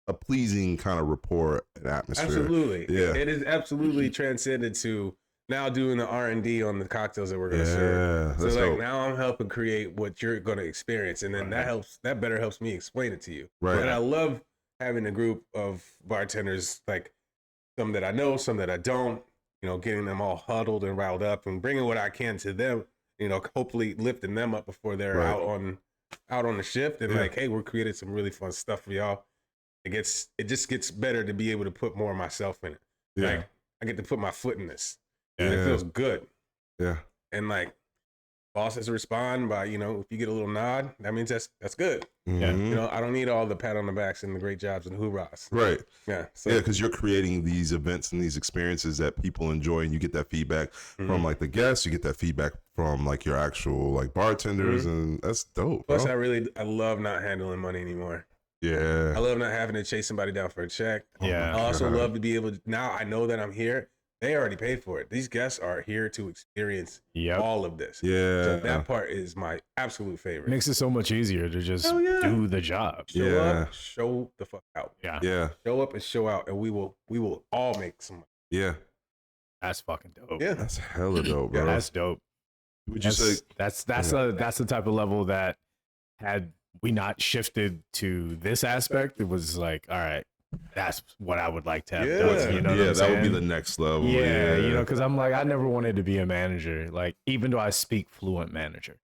a pleasing kind of rapport and atmosphere. Absolutely. Yeah. It is absolutely transcended to now doing the R&D on the cocktails that we're going to serve. Yeah. So That's like dope. now I'm helping create what you're going to experience, and then that better helps me explain it to you. Right. And I love having a group of bartenders, like some that I know, some that I don't. You know, getting them all huddled and riled up, and bringing what I can to them. You know, hopefully lifting them up before they're Right. out on the shift, and Yeah. like, hey, we're creating some really fun stuff for y'all. It just gets better to be able to put more of myself in it. Yeah. Like I get to put my foot in this. And it Yeah. feels good. Yeah. And like bosses respond by, you know, if you get a little nod, that means that's good. Mhm. You know, I don't need all the pat on the backs and the great jobs and hoorahs. Right. Yeah. So Yeah, because you're creating these events and these experiences that people enjoy, and you get that feedback Mm-hmm. from like the guests, you get that feedback from like your actual like bartenders, and that's dope. plus bro. I love not handling money anymore. Yeah. I love not having to chase somebody down for a check. Yeah. I also love to be able to, now I know that I'm here. They already paid for it. These guests are here to experience all of this. Yeah. So that part is my absolute favorite. Makes it so much easier to just do the job. Show up, show the fuck out. Yeah. Show up and show out, and we will all make some money. Yeah. That's fucking dope. Yeah. That's hella dope, bro. That's dope. Would you say that's the type of level that had we not shifted to this aspect, it was like, all right, that's what I would like to have done. You know what I'm that would be saying? the next level. Yeah, you know, because I'm like, I never wanted to be a manager. Like, even though I speak fluent manager.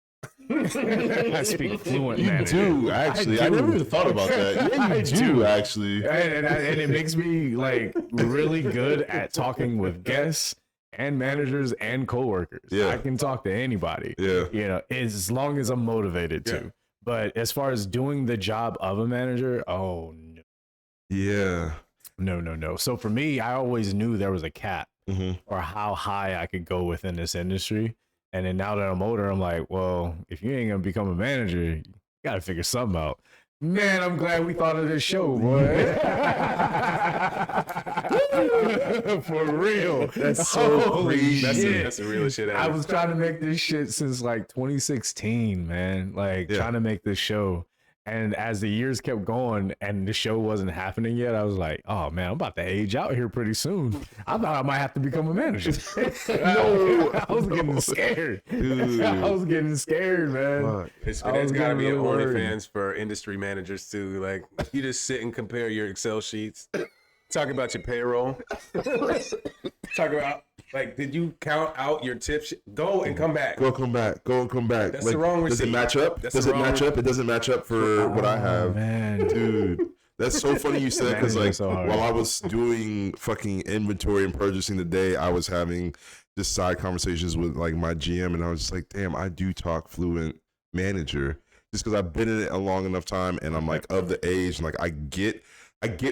I speak fluent manager. You do, actually. I never even thought about that. Yeah, you do, actually. And it makes me, like, really good at talking with guests and managers and coworkers. Yeah. I can talk to anybody. Yeah. You know, as long as I'm motivated to. But as far as doing the job of a manager, oh, no. Yeah. No. So for me, I always knew there was a cap Mm-hmm. or how high I could go within this industry. And then now that I'm older, I'm like, well, if you ain't gonna become a manager, you gotta figure something out. Man, I'm glad we thought of this show, boy. For real. That's so crazy. That's the real shit. I was trying to make this shit since like 2016, man. Like trying to make this show. And as the years kept going and the show wasn't happening yet, I was like, oh man, I'm about to age out here pretty soon. I thought I might have to become a manager. I was getting scared. Dude. I was getting scared, man. There's got to be an OnlyFans for industry managers too. Like, you just sit and compare your Excel sheets, talk about your payroll, talk about, like, did you count out your tips? Go and come back. Go and come back. That's like, the wrong does receipt. it match up? That's Does the it match wrong- up? It doesn't match up for what I have. Man. Dude, that's so funny you said, because like So hard. while I was doing fucking inventory and purchasing today, I was having just side conversations with like my GM, and I was just like, damn, I do talk fluent manager just because I've been in it a long enough time, and I'm like of the age, and like I get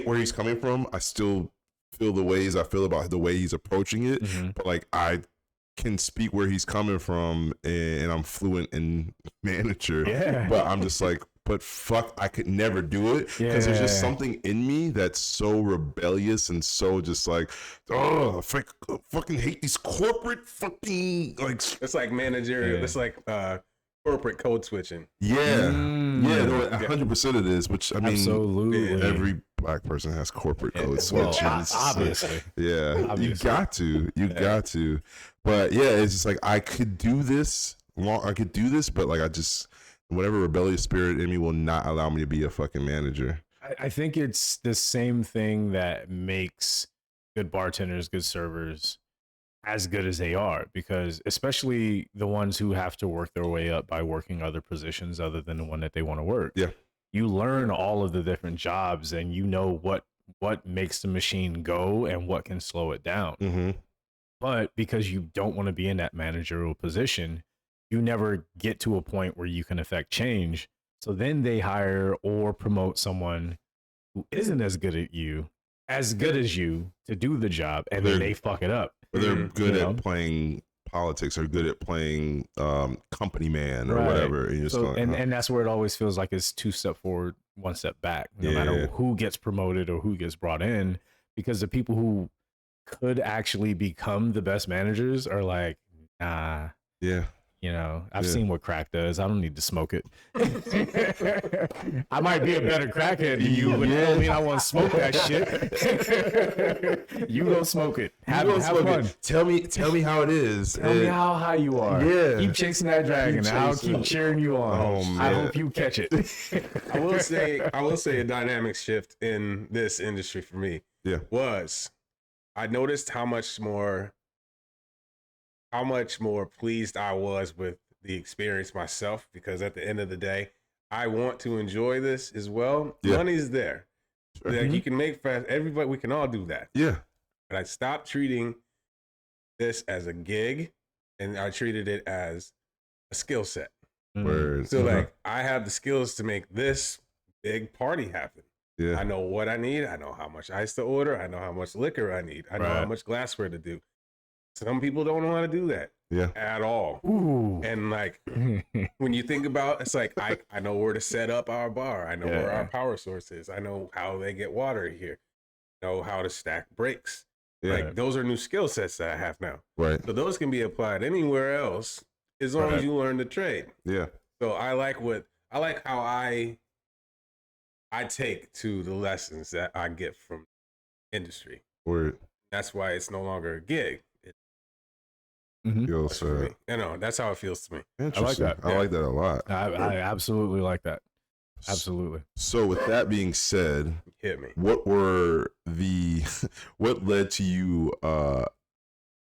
where he's coming from. I still feel the ways I feel about the way he's approaching it, but like I can speak where he's coming from, and I'm fluent in manager. Yeah. But I'm just like, but fuck, I could never do it because there's just something in me that's so rebellious and so just like, oh, I fucking hate these corporate fucking like. It's like manager. It's like corporate code switching. Yeah, no, 100% it is. Which I mean, absolutely, every black person has corporate code switching. Well, obviously, you got to. But yeah, it's just like I could do this. But like I just, whatever rebellious spirit in me will not allow me to be a fucking manager. I think it's the same thing that makes good bartenders, good servers as good as they are, because especially the ones who have to work their way up by working other positions other than the one that they want to work. Yeah. You learn all of the different jobs and you know what makes the machine go and what can slow it down. Mm-hmm. But because you don't want to be in that managerial position, you never get to a point where you can affect change. So then they hire or promote someone who isn't as good as you to do the job, and then they fuck it up. Or they're good at playing politics, or good at playing company man or whatever. And, and that's where it always feels like it's 2 steps forward, 1 step back, no matter who gets promoted or who gets brought in, because the people who could actually become the best managers are like, nah. Yeah. You know, I've seen what crack does. I don't need to smoke it. I might be a better crackhead than you, but that don't mean I want to smoke that shit. You go smoke it. Have fun. Tell me how it is. Tell me how high you are. Yeah. Keep chasing that dragon, and I'll keep cheering you on. Oh, man. I hope you catch it. I will say a dynamic shift in this industry for me was I noticed how much more pleased I was with the experience myself, because at the end of the day, I want to enjoy this as well. Yeah. Money's there. Sure. Like, you can make fast. Everybody, we can all do that. Yeah. But I stopped treating this as a gig, and I treated it as a skill set. Words. So like, I have the skills to make this big party happen. Yeah. I know what I need. I know how much ice to order. I know how much liquor I need. I know how much glassware to do. Some people don't want to do that. Yeah. At all. Ooh. And like when you think about it's like I know where to set up our bar. I know where our power source is. I know how they get water here. I know how to stack bricks. Yeah. Like those are new skill sets that I have now. Right. So those can be applied anywhere else as long as you learn the trade. Yeah. So I like how I take to the lessons that I get from industry. Word. That's why it's no longer a gig. Yo, sir. You know, that's how it feels to me. Interesting. I like that a lot. I absolutely like that. Absolutely. So with that being said, hit me. What led to you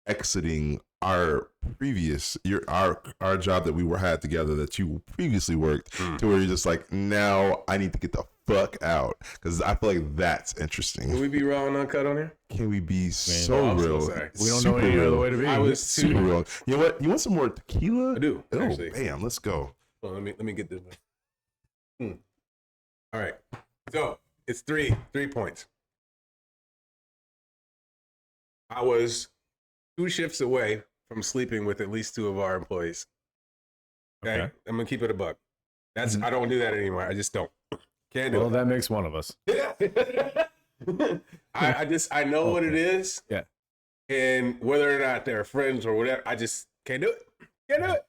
exiting our previous our job that we had together that you previously worked to where you're just like, now I need to get the fuck out? Because I feel like that's interesting. Can we be raw and uncut on here? Can we be so real? So we don't know any other way to be. I was super real. You know what? You want some more tequila? I do. Oh, actually. bam! Let's go. Well, let me get this one. All right. So it's three points. I was 2 shifts away from sleeping with at least 2 of our employees. Okay. I'm gonna keep it a buck. That's I don't do that anymore. I just don't. Can't do it. Well, that makes one of us. I know what it is. Yeah. And whether or not they're friends or whatever, I just can't do it. Can't do it.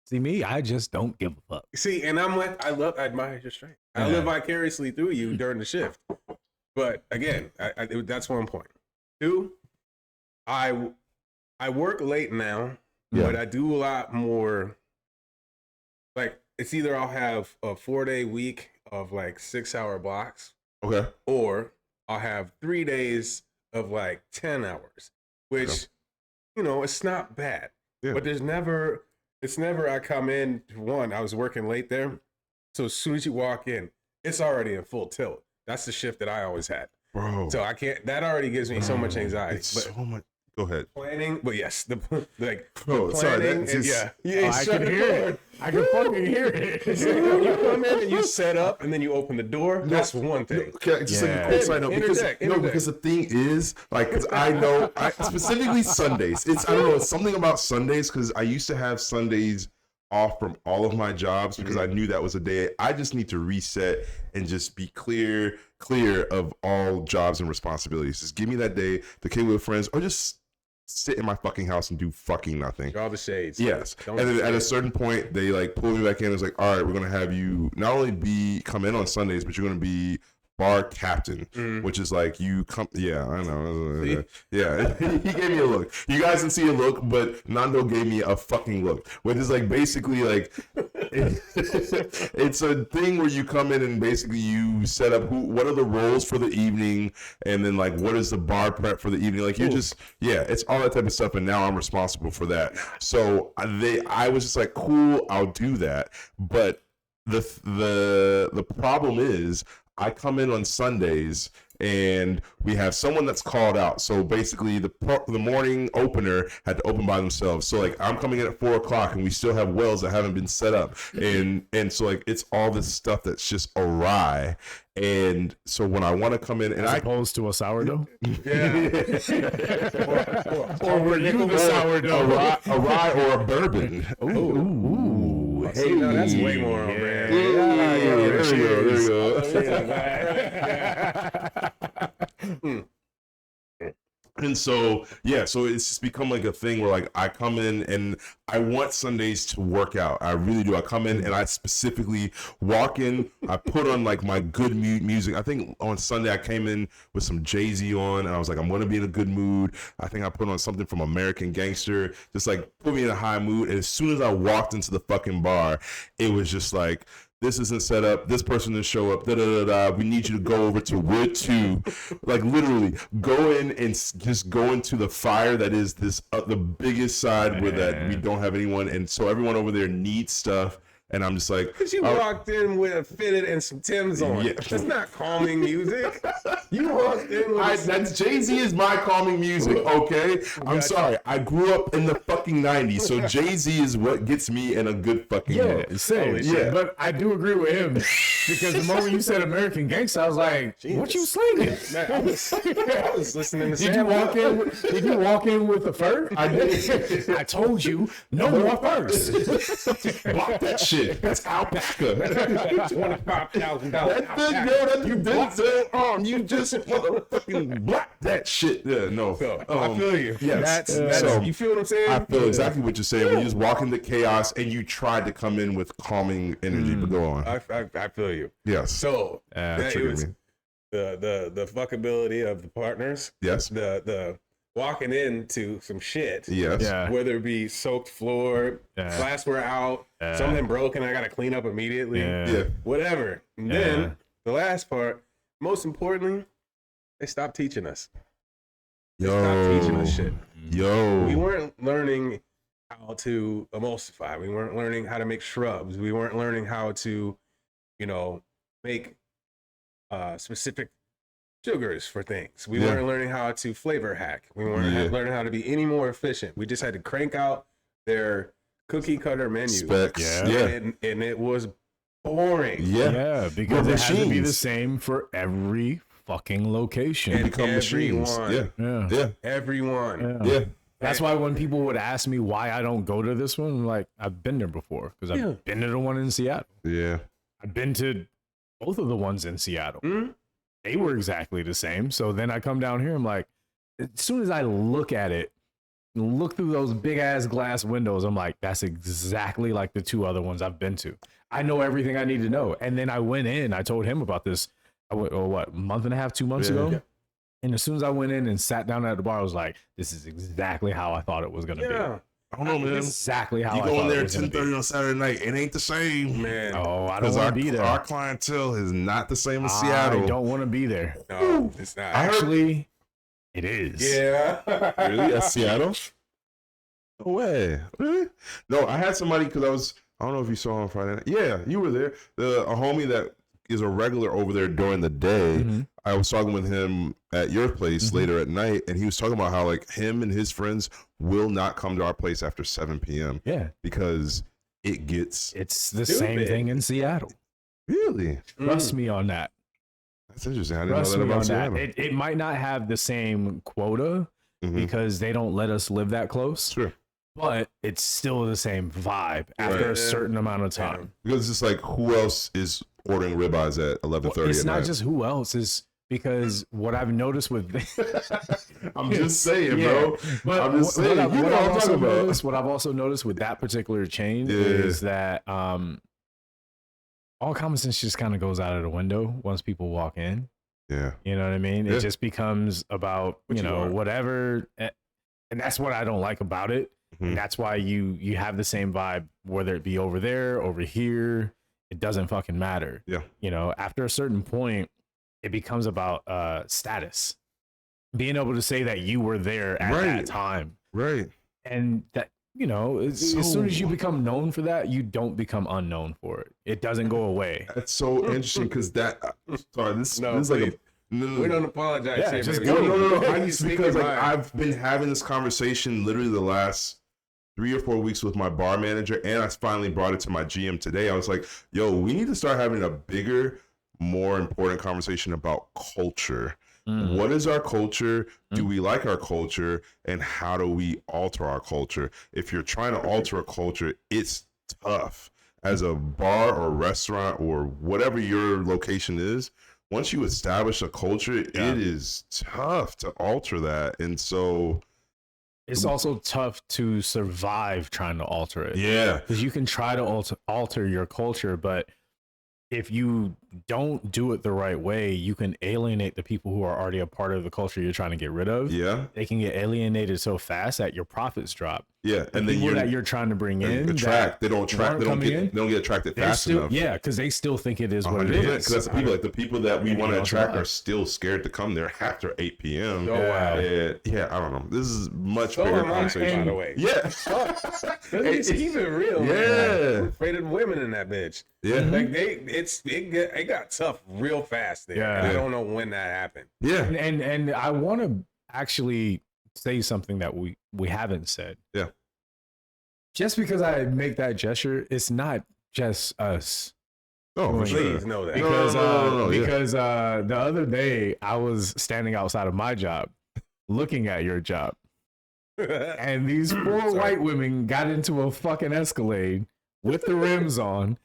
See, me, I just don't give a fuck. See, and I'm like, I admire your strength. I live vicariously through you during the shift. But again, that's 1 point. 2, I work late now, but I do a lot more. Like, it's either I'll have a 4-day week of like 6-hour blocks. Okay. Or I'll have 3 days of like 10 hours, which, you know, it's not bad. Yeah. But it's never I come in, I was working late there. So as soon as you walk in, it's already in full tilt. That's the shift that I always had. Bro. So that already gives me so much anxiety. It's so much. Go ahead. Planning, but yes, the planning. Sorry, I can hear it. I can fucking hear it. You come in and you set up, and then you open the door. That's one thing. Okay, just like a quick side note, because the thing is, like, because I know, specifically Sundays. I don't know, it's something about Sundays because I used to have Sundays off from all of my jobs because I knew that was a day I just need to reset and just be clear of all jobs and responsibilities. Just give me that day to kick with friends or just sit in my fucking house and do fucking nothing. Draw the shades. Yes. And then at a certain point, they like pull me back in. It's like, all right, we're going to have you not only come in on Sundays, but you're going to be bar captain, which is like you come. Yeah, I know. Yeah, he gave me a look. You guys didn't see a look, but Nando gave me a fucking look, which is like basically like it's a thing where you come in and basically you set up what are the roles for the evening, and then like what is the bar prep for the evening. Like you're just it's all that type of stuff, and now I'm responsible for that. So I was just like, cool, I'll do that, but the problem is I come in on Sundays and we have someone that's called out. So basically the morning opener had to open by themselves. So like I'm coming in at 4:00 and we still have wells that haven't been set up. And so like it's all this stuff that's just awry. And so when I want to come in and as opposed to a sourdough? Yeah. or were you the sourdough? A rye or a bourbon. Ooh. Hey, no, that's way more on brand. There you go. And so, so it's just become like a thing where like I come in and I want Sundays to work out. I really do. I come in and I specifically walk in, I put on like my good music. I think on Sunday I came in with some Jay-Z on and I was like, I'm going to be in a good mood. I think I put on something from American Gangster, just like put me in a high mood. And as soon as I walked into the fucking bar, it was just like, this isn't set up. This person didn't show up. We need you to go over to Wood 2. Like literally go in and just go into the fire that is this the biggest side where that we don't have anyone. And so everyone over there needs stuff. and I'm just like, Because you walked in with a fitted and some Timbs on. Yeah. That's not calming music. You walked in with that's Jay-Z is my calming music, okay? I'm sorry. I grew up in the fucking 90s, so Jay-Z is what gets me in a good fucking mood. Same. Yeah. But I do agree with him because the moment you said American Gangsta, I was like, what you slinging? Man, I was listening to Did you walk in with the fur? I did. I told you, no more furs. Block that shit. That's alpaca. $25,000. That's you did say, you just motherfucking block that shit. Yeah, no. I feel you. Yes. That's So, you feel what I'm saying? I feel exactly what you're saying. When you just walk into chaos and you tried to come in with calming energy, but go on. I feel you. Yes. So that triggered was me. the fuckability of the partners. Yes. The walking into some shit. Yes. Yeah. Whether it be soaked floor, glassware out, something broken, I gotta clean up immediately. Yeah. Whatever. And then the last part, most importantly, they stopped teaching us. They stopped teaching us shit. We weren't learning how to emulsify. We weren't learning how to make shrubs. We weren't learning how to, make specific sugars for things. We weren't learning how to flavor hack. We weren't learning how to be any more efficient. We just had to crank out their cookie cutter menu. Specs. And it was boring. Yeah, because it has to be the machines. same for every fucking location. And Become machines. everyone. Yeah. Everyone. Yeah. That's why when people would ask me why I don't go to this one, I'm like, I've been there before because I've been to the one in Seattle. Yeah. I've been to both of the ones in Seattle. They were exactly the same. So then I come down here, I'm like, as soon as I look at it, look through those big ass glass windows, I'm like, that's exactly like the two other ones I've been to. I know everything I need to know. And then I went in, I told him about this, a month and a half, 2 months ago? Yeah. And as soon as I went in and sat down at the bar, I was like, this is exactly how I thought it was going to be. I don't know, man. Exactly how I you thought go in there at at 10:30 on Saturday night, it ain't the same, man. Oh, I don't want to be there. Our clientele is not the same as Seattle. I don't want to be there. No, it's not. Actually, it is. Yeah. Really? At Seattle? No way. Really? No, I had somebody because I don't know if you saw on Friday night. Yeah, you were there. A homie that is a regular over there during the day. Mm-hmm. I was talking with him at your place later at night, and he was talking about how like him and his friends will not come to our place after 7 p.m. Yeah, because it's the same thing in Seattle. Really? Trust me on that. That's interesting. I didn't know that about Seattle. It might not have the same quota because they don't let us live that close. Sure. But it's still the same vibe after a certain amount of time. Because it's like, who else is ordering ribeyes at 11:30? It's not just who else, is because what I've noticed with I'm just saying, bro. But I'm just saying. What I've also noticed with that particular chain is that all common sense just kind of goes out of the window once people walk in. Yeah. You know what I mean? It just becomes about, whatever. And that's what I don't like about it. And that's why you have the same vibe, whether it be over there, over here, it doesn't fucking matter. Yeah. After a certain point, it becomes about status. Being able to say that you were there at that time. Right. And that, as soon as you become known for that, you don't become unknown for it. It doesn't go away. That's so interesting because this is like we don't apologize. Yeah, just no. Because I've been having this conversation literally the last 3 or 4 weeks with my bar manager, and I finally brought it to my GM today. I was like, yo, we need to start having a bigger, more important conversation about culture. What is our culture? Do we like our culture? And how do we alter our culture? If you're trying to alter a culture, it's tough. As a bar or restaurant or whatever your location is, once you establish a culture, it is tough to alter that. And so it's also tough to survive trying to alter it. Yeah. Because you can try to alter your culture, but if you don't do it the right way, you can alienate the people who are already a part of the culture you're trying to get rid of. Yeah. They can get alienated so fast that your profits drop. Yeah. And then people that you're trying to bring in attract. They don't get attracted fast enough. Yeah, because they still think it is what it is. Because that's the people that we want to attract are still scared to come there after 8 p.m. Oh wow. Yeah, I don't know. This is much bigger conversation. By the way. Yeah. It's even real. Yeah. Man. I'm afraid of women in that bitch. Yeah. Like it got tough real fast there. Yeah. And I don't know when that happened. Yeah. And I want to actually say something that we haven't said. Yeah. Just because I make that gesture, it's not just us. Oh, for Please sure. know that. Because the other day I was standing outside of my job looking at your job. And these four white women got into a fucking Escalade with the rims on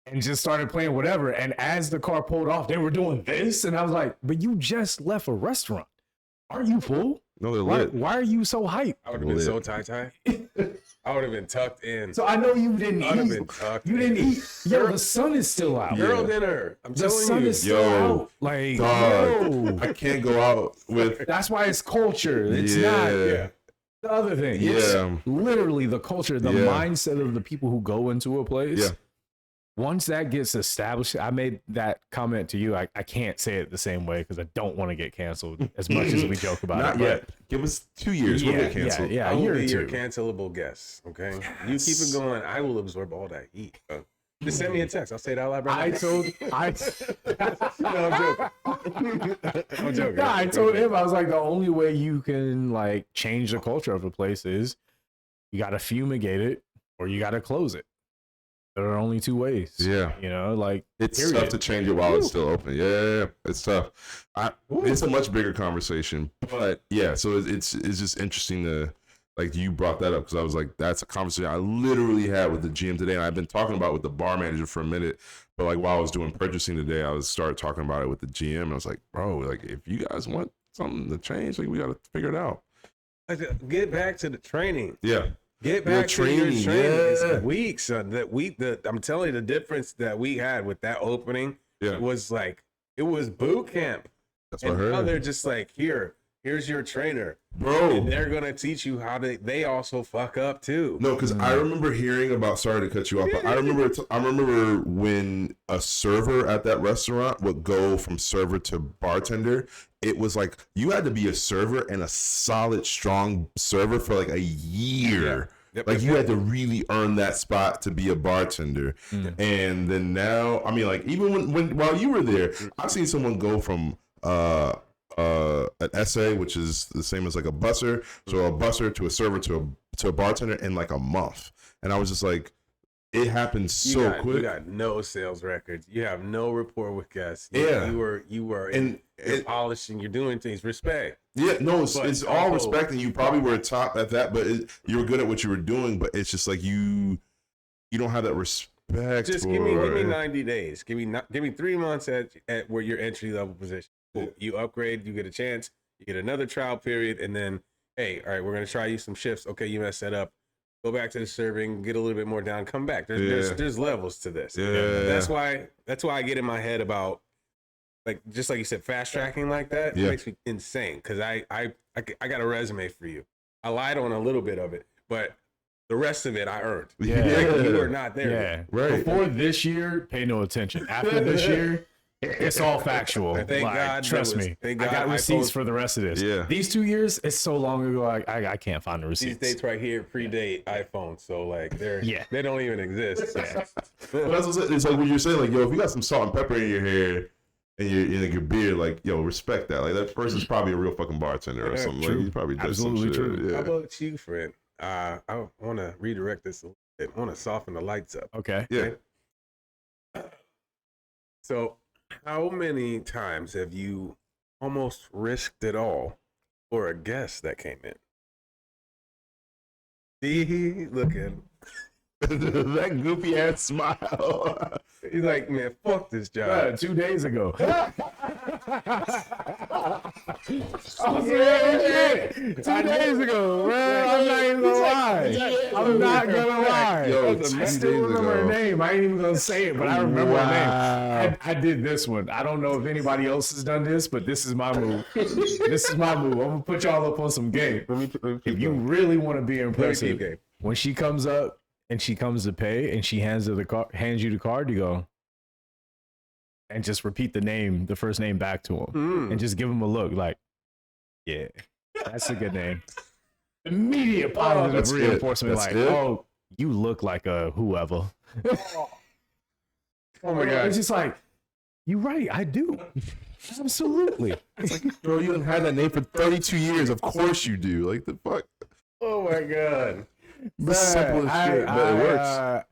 and just started playing whatever. And as the car pulled off, they were doing this. And I was like, but you just left a restaurant. Are you full? No, they're lit. Why are you so hyped? I would have been so tie-tie. I would have been tucked in. So I know you didn't I would have eat. been tucked You in. didn't eat. Yo, the sun is still out. Girl dinner. I'm The telling sun you. is still out. Like, Dog, yo. I can't go out with. That's why it's culture. It's not the other thing. It's literally the culture, the mindset of the people who go into a place. Yeah. Once that gets established, I made that comment to you. I can't say it the same way because I don't want to get canceled as much as we joke about Not it. yet. Give us 2 years. We'll get canceled. Yeah, I a will year or be your two. cancelable guest. Okay, you keep it going. I will absorb all that heat. Just send me a text. I'll say it out loud. No, I'm joking. I'm joking. No, I told him, I was like, the only way you can like change the culture of a place is you got to fumigate it or you got to close it. There are only two ways. Yeah. You know, like It's period. tough to change it while it's still open. Yeah, it's tough. It's a much bigger conversation, but yeah. So it's just interesting to like you brought that up because I was like, that's a conversation I literally had with the GM today, and I've been talking about it with the bar manager for a minute. But like while I was doing purchasing today, I started talking about it with the GM, and I was like, bro, like if you guys want something to change, like we got to figure it out. Get back to the training. Yeah. Get back to your training. Yeah. It's weeks. I'm telling you, the difference that we had with that opening was like it was boot camp. That's what I heard. Now they're just like, here's your trainer, bro. And they're gonna teach you how to. They also fuck up too. No, because I remember hearing about. Sorry to cut you off, but I remember when a server at that restaurant would go from server to bartender. It was like you had to be a server and a solid, strong server for like a year. Yep, like you had to really earn that spot to be a bartender. And then now, I mean, like even when while you were there, I've seen someone go from an SA, which is the same as like a busser, so a busser to a server to a bartender in like a month. And I was just like, it happened so quick. You got no sales records. You have no rapport with guests. Yeah. You were you're polishing. You're doing things. Respect. Yeah, no, it's all respect, and you probably were top at that, but you were good at what you were doing. But it's just like you don't have that respect. Just give me 90 days. Give me 3 months at where your entry level position. Cool. You upgrade, you get a chance, you get another trial period, and then hey, all right, we're gonna try you some shifts. Okay, you messed that up. Go back to the serving, get a little bit more down, come back. There's levels to this. Yeah. That's why I get in my head about like just like you said, fast tracking like that. It makes me insane because I got a resume for you. I lied on a little bit of it, but the rest of it I earned. Yeah. Like, you were not there. Yeah. Right. Before this year, pay no attention. After this year, it's all factual. Thank God. Trust me. I got receipts for the rest of this. Yeah. These 2 years, it's so long ago, I can't find the receipts. These dates right here predate iPhone, so like they don't even exist. But that's what it's like when you're saying like, yo, if you got some salt and pepper in your hair and your beard, like, yo, respect that. Like that person's probably a real fucking bartender or something. True. Like, he probably does Absolutely some shit. true. Yeah. How about you, friend? I want to redirect this a little bit. I want to soften the lights up. Okay. Yeah. So, how many times have you almost risked it all for a guest that came in? See, look at him. That goofy ass smile. He's like, man, fuck this job. 2 days ago. 2 days ago, bro. I'm not even gonna lie. I'm not gonna lie. Yo, I still remember her name. I ain't even gonna say it, but I remember her name. I did this one. I don't know if anybody else has done this, but this is my move. This is my move. I'm gonna put y'all up on some game. If you really want to be impressive, when she comes up and she comes to pay and she hands you the card, you go and just repeat the first name back to him, and just give him a look like, yeah, that's a good name. Immediate positive reinforcement, oh, you look like a whoever. Oh my god! It's just like, you're right, I do. Absolutely. It's like, bro, you haven't had that name for 32 years. Of course you do. Like, the fuck? Oh my god. The simplest shit, but it works.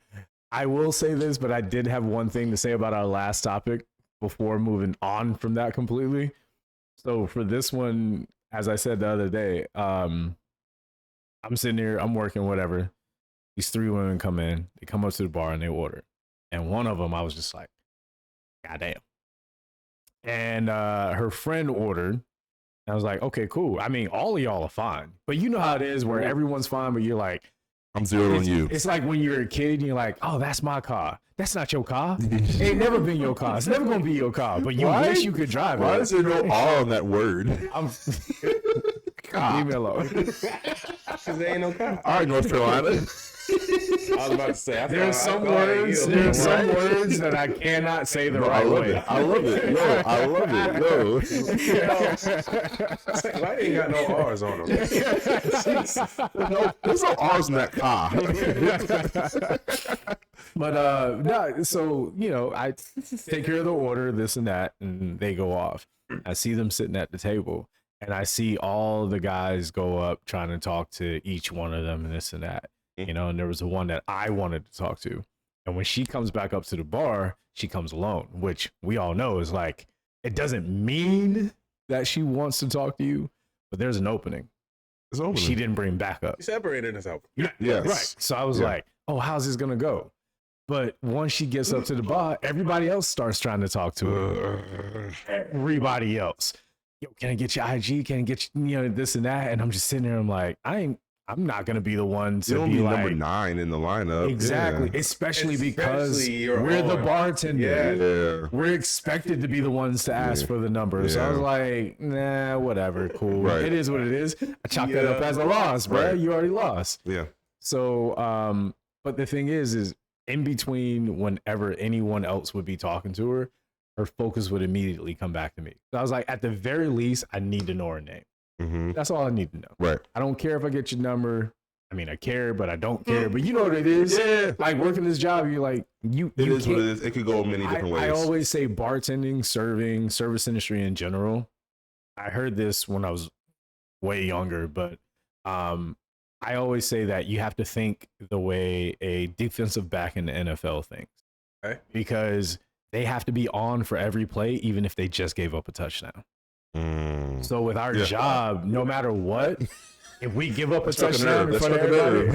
I will say this, but I did have one thing to say about our last topic before moving on from that completely. So for this one, as I said the other day, I'm sitting here, I'm working, whatever. These 3 women come in, they come up to the bar and they order. And one of them, I was just like, goddamn. And her friend ordered. And I was like, okay, cool. I mean, all of y'all are fine. But you know how it is where everyone's fine, but you're like, I'm zeroing you. It's like when you're a kid and you're like, oh, that's my car. That's not your car. It ain't never been your car. It's never going to be your car. But you wish you could drive it. Why is there no R on that word? Leave me alone. Because there ain't no car. All right, North Carolina. I was about to say, there's some words that I cannot say the right way. I love it. Yo, I love it. Yo. Why ain't got no R's on them? There's no R's in that car. But no, so I take care of the order, this and that, and they go off. I see them sitting at the table, and I see all the guys go up trying to talk to each one of them and this and that. And there was the one that I wanted to talk to. And when she comes back up to the bar, she comes alone, which we all know is like, it doesn't mean that she wants to talk to you, but there's an opening. She didn't bring backup. She separated herself. Yes. Right. So I was like, oh, how's this going to go? But once she gets up to the bar, everybody else starts trying to talk to her. Everybody else. Yo, can I get your IG? Can I get you, this and that? And I'm just sitting there. I'm like, I'm not going to be the one to be like number 9 in the lineup. Exactly. Yeah. Especially because we're the bartender. Yeah. We're expected to be the ones to ask for the number. So I was like, nah, whatever. Cool. Right. It is what it is. I chalk that up as a loss, bro. Right. You already lost. Yeah. So, but the thing is in between whenever anyone else would be talking to her, her focus would immediately come back to me. So I was like, at the very least, I need to know her name. Mm-hmm. That's all I need to know. Right. I don't care if I get your number. I mean, I care, but I don't care. But you know what it is. Yeah. Like working this job, you're like, it is what it is. It could go many different ways. I always say bartending, serving, service industry in general. I heard this when I was way younger, but I always say that you have to think the way a defensive back in the NFL thinks. Okay. Because they have to be on for every play, even if they just gave up a touchdown. So with our job, no matter what, if we give up a touchdown in front of everybody,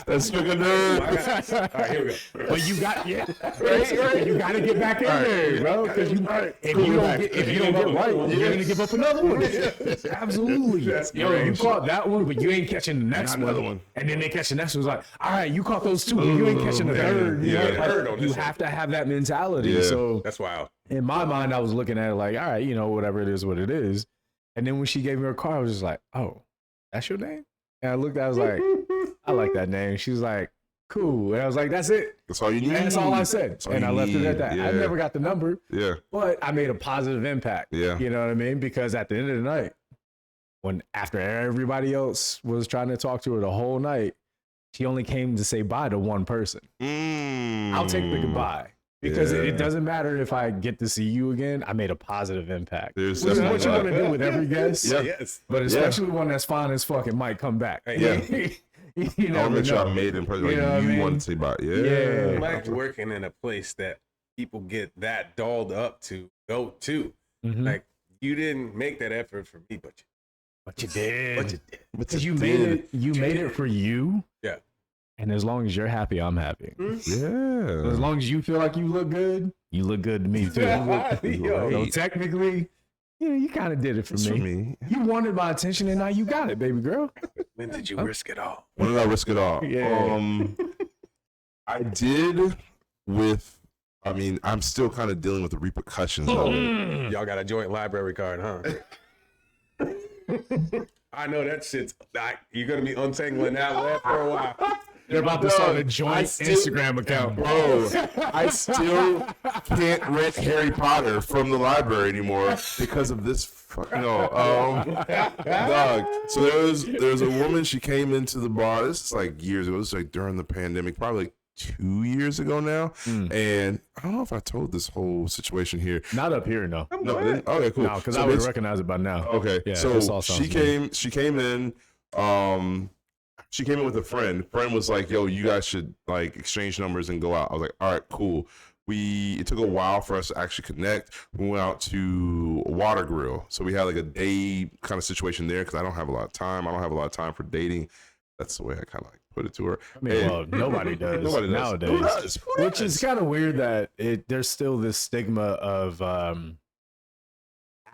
that's fucking nerd. All right, here we go. But you got right. You got to get back in there, bro. Because if you don't get right, you're gonna give up another one. Absolutely. You caught that one, but you ain't catching the next one. And then they catch the next one. It's like, all right, you caught those 2, but you ain't catching the third. You have to have that mentality. Yeah. So that's wild. In my mind, I was looking at it like, all right, whatever it is, what it is. And then when she gave me her car, I was just like, oh, that's your name? And I looked at it, I was like, I like that name. She was like, cool. And I was like, that's it. That's all you need. And that's all I said. And I left it at that. Yeah. I never got the number. Yeah. But I made a positive impact. Yeah. You know what I mean? Because at the end of the night, after everybody else was trying to talk to her the whole night, she only came to say bye to one person. I'll take the goodbye. Because it doesn't matter if I get to see you again. I made a positive impact. Which is what you want to do with every guest. Yes. But especially one that's fine as fuck and might come back. Yeah. I want to make sure I made an impression. You want to say about Yeah. I like working in a place that people get that dolled up to go to. Mm-hmm. Like, you didn't make that effort for me, but you did. But you did. Because you made it for you. Yeah. And as long as you're happy, I'm happy. Yeah. As long as you feel like you look good to me too. So technically, you kind of did it for me. You wanted my attention and now you got it, baby girl. When did you risk it all? When did I risk it all? Yeah. I did with, I mean, I'm still kind of dealing with the repercussions of it. Y'all got a joint library card, huh? I know that shit's like, you're going to be untangling that for a while. They're about to start a joint Instagram account. Bro, I still can't rent Harry Potter from the library anymore because of this fucking dog. So there was a woman, she came into the bar, this is like years ago, this is like during the pandemic, probably like 2 years ago now. And I don't know if I told this whole situation here. Not up here, no. No, okay, cool. No, because I would recognize it by now. Okay, yeah, so she came in, she came in with a friend. Friend was like, yo, you guys should like exchange numbers and go out. I was like, all right, cool. It took a while for us to actually connect. We went out to a water grill. So we had like a day kind of situation there because I don't have a lot of time. I don't have a lot of time for dating. That's the way I kind of like put it to her. I mean, well, nobody does nowadays. Which is kind of weird that there's still this stigma of